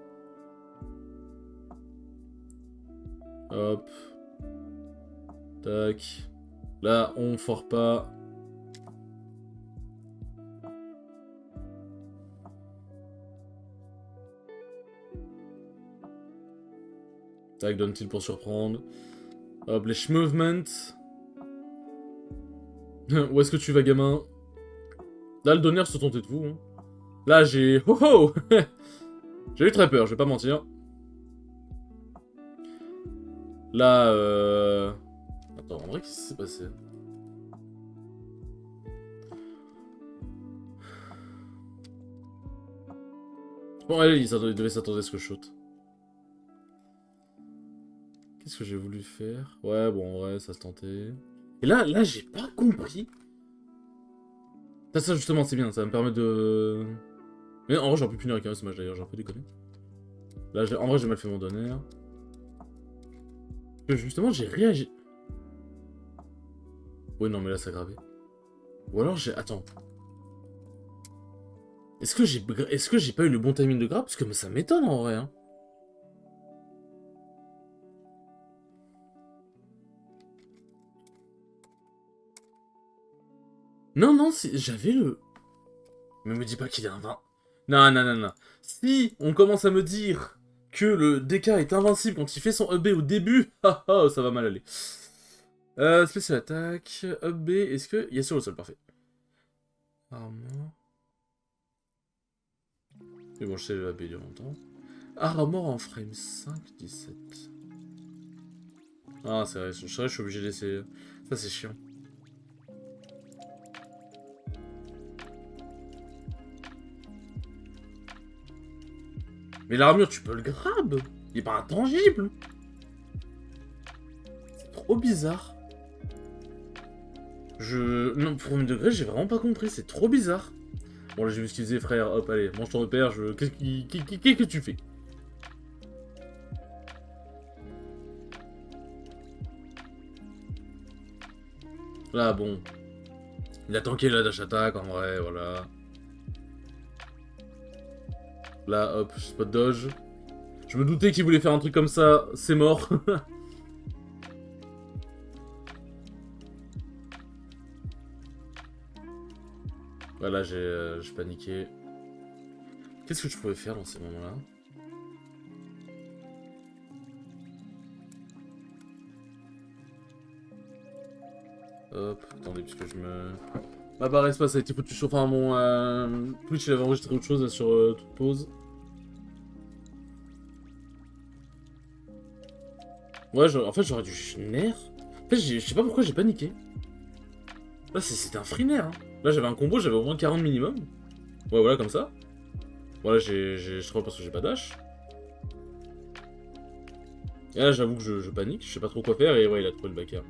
Hop. Tac. Là, on fort pas. Tac, donne-t-il pour surprendre. Hop, les movement. Où est-ce que tu vas, gamin? Là, le donneur se tentait de vous. Hein. Là, j'ai... Oh oh. J'ai eu très peur, je vais pas mentir. Là, Attends, en vrai, qu'est-ce qui s'est passé? Bon, allez, il devait s'attendre à ce que je shoot. Qu'est-ce que j'ai voulu faire? Ouais, bon, ouais, ça se tentait. Et là, j'ai pas compris. Ça, justement, c'est bien, ça va me permettre de... Mais en vrai, j'aurais pu punir avec un smash d'ailleurs, j'ai un peu déconné. Là, en vrai, j'ai mal fait mon donner. Justement, j'ai réagi. Ouais, non, mais là, ça gravait. Ou alors, j'ai... Attends. Est-ce que j'ai pas eu le bon timing de grab? Parce que ça m'étonne, en vrai, hein. Non, non, j'avais le... Mais me dis pas qu'il est invincible. Non, non, non, non. Si on commence à me dire que le DK est invincible quand il fait son EB au début, ça va mal aller. Spécial attaque, EB, est-ce que... Il y a sur le sol, parfait. Armor... Mais bon, je sais le EB dure longtemps. Armor en frame 5, 17. Ah, c'est vrai, je suis obligé d'essayer. Ça, c'est chiant. Mais l'armure, tu peux le grab. Il est pas intangible. C'est trop bizarre. Non, premier degré, j'ai vraiment pas compris. C'est trop bizarre. Bon, là, j'ai vu ce qu'il faisait, frère. Hop, allez, mange ton repère. Qu'est-ce que tu fais? Là, bon. Il a tanké la dash attack, en vrai, voilà. Là, hop, spot dodge. Je me doutais qu'il voulait faire un truc comme ça. C'est mort. Voilà, j'ai paniqué. Qu'est-ce que je pouvais faire dans ces moments-là? Hop, attendez, puisque je me... Ma barre espace a été foutu sur... Enfin, mon Twitch, il avait enregistré autre chose là, sur toute pause. Ouais, en fait, j'aurais dû nerf. En fait, je sais pas pourquoi j'ai paniqué. Là, c'était un free nerf. Hein. Là, j'avais un combo, j'avais au moins 40 minimum. Ouais, voilà, comme ça. Voilà, je trouve parce que j'ai pas dash. Et là, j'avoue que je panique, je sais pas trop quoi faire, et ouais, il a trouvé le backer.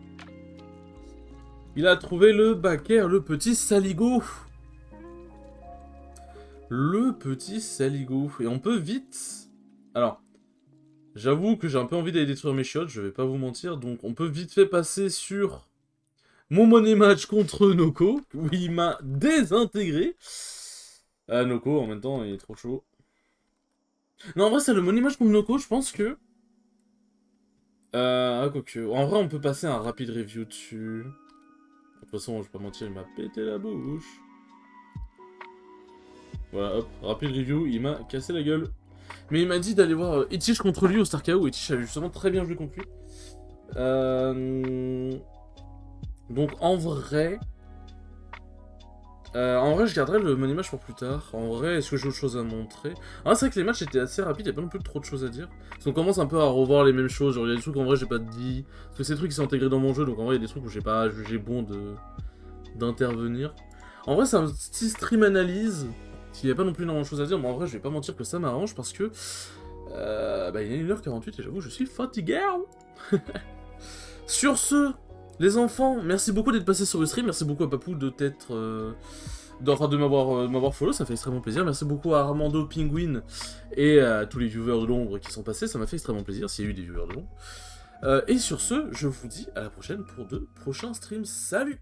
Il a trouvé le backer, le petit saligo. Le petit saligo. Et on peut vite... Alors, j'avoue que j'ai un peu envie d'aller détruire mes chiottes, je vais pas vous mentir, donc on peut vite fait passer sur mon money match contre Noko, où il m'a désintégré. Noko, en même temps, il est trop chaud. Non, en vrai, c'est le money match contre Noko, je pense que... quoique... En vrai, on peut passer un rapide review dessus. De toute façon, je vais pas mentir, il m'a pété la bouche. Voilà, hop, rapide review, il m'a cassé la gueule. Mais il m'a dit d'aller voir Etich contre lui au Star KO. Etich avait justement très bien joué contre lui. Donc en vrai... je garderai le money match pour plus tard. En vrai, est-ce que j'ai autre chose à montrer? Ah, c'est vrai que les matchs étaient assez rapides, il n'y a pas non plus trop de choses à dire. Parce qu'on commence un peu à revoir les mêmes choses. Genre, il y a des trucs en vrai, j'ai pas dit. Parce que c'est des trucs qui sont intégrés dans mon jeu, donc en vrai, il y a des trucs où j'ai pas jugé bon d'intervenir. En vrai, c'est un petit stream analyse. S'il n'y a pas non plus énormément de choses à dire, mais en vrai, je vais pas mentir que ça m'arrange parce que. Il est 1h48 et j'avoue, je suis fatigué. Sur ce, les enfants, merci beaucoup d'être passés sur le stream. Merci beaucoup à Papou de t'être. De m'avoir follow, ça fait extrêmement plaisir. Merci beaucoup à Armando Penguin et à tous les viewers de l'ombre qui sont passés, ça m'a fait extrêmement plaisir s'il y a eu des viewers de l'ombre. Et sur ce, je vous dis à la prochaine pour de prochains streams. Salut!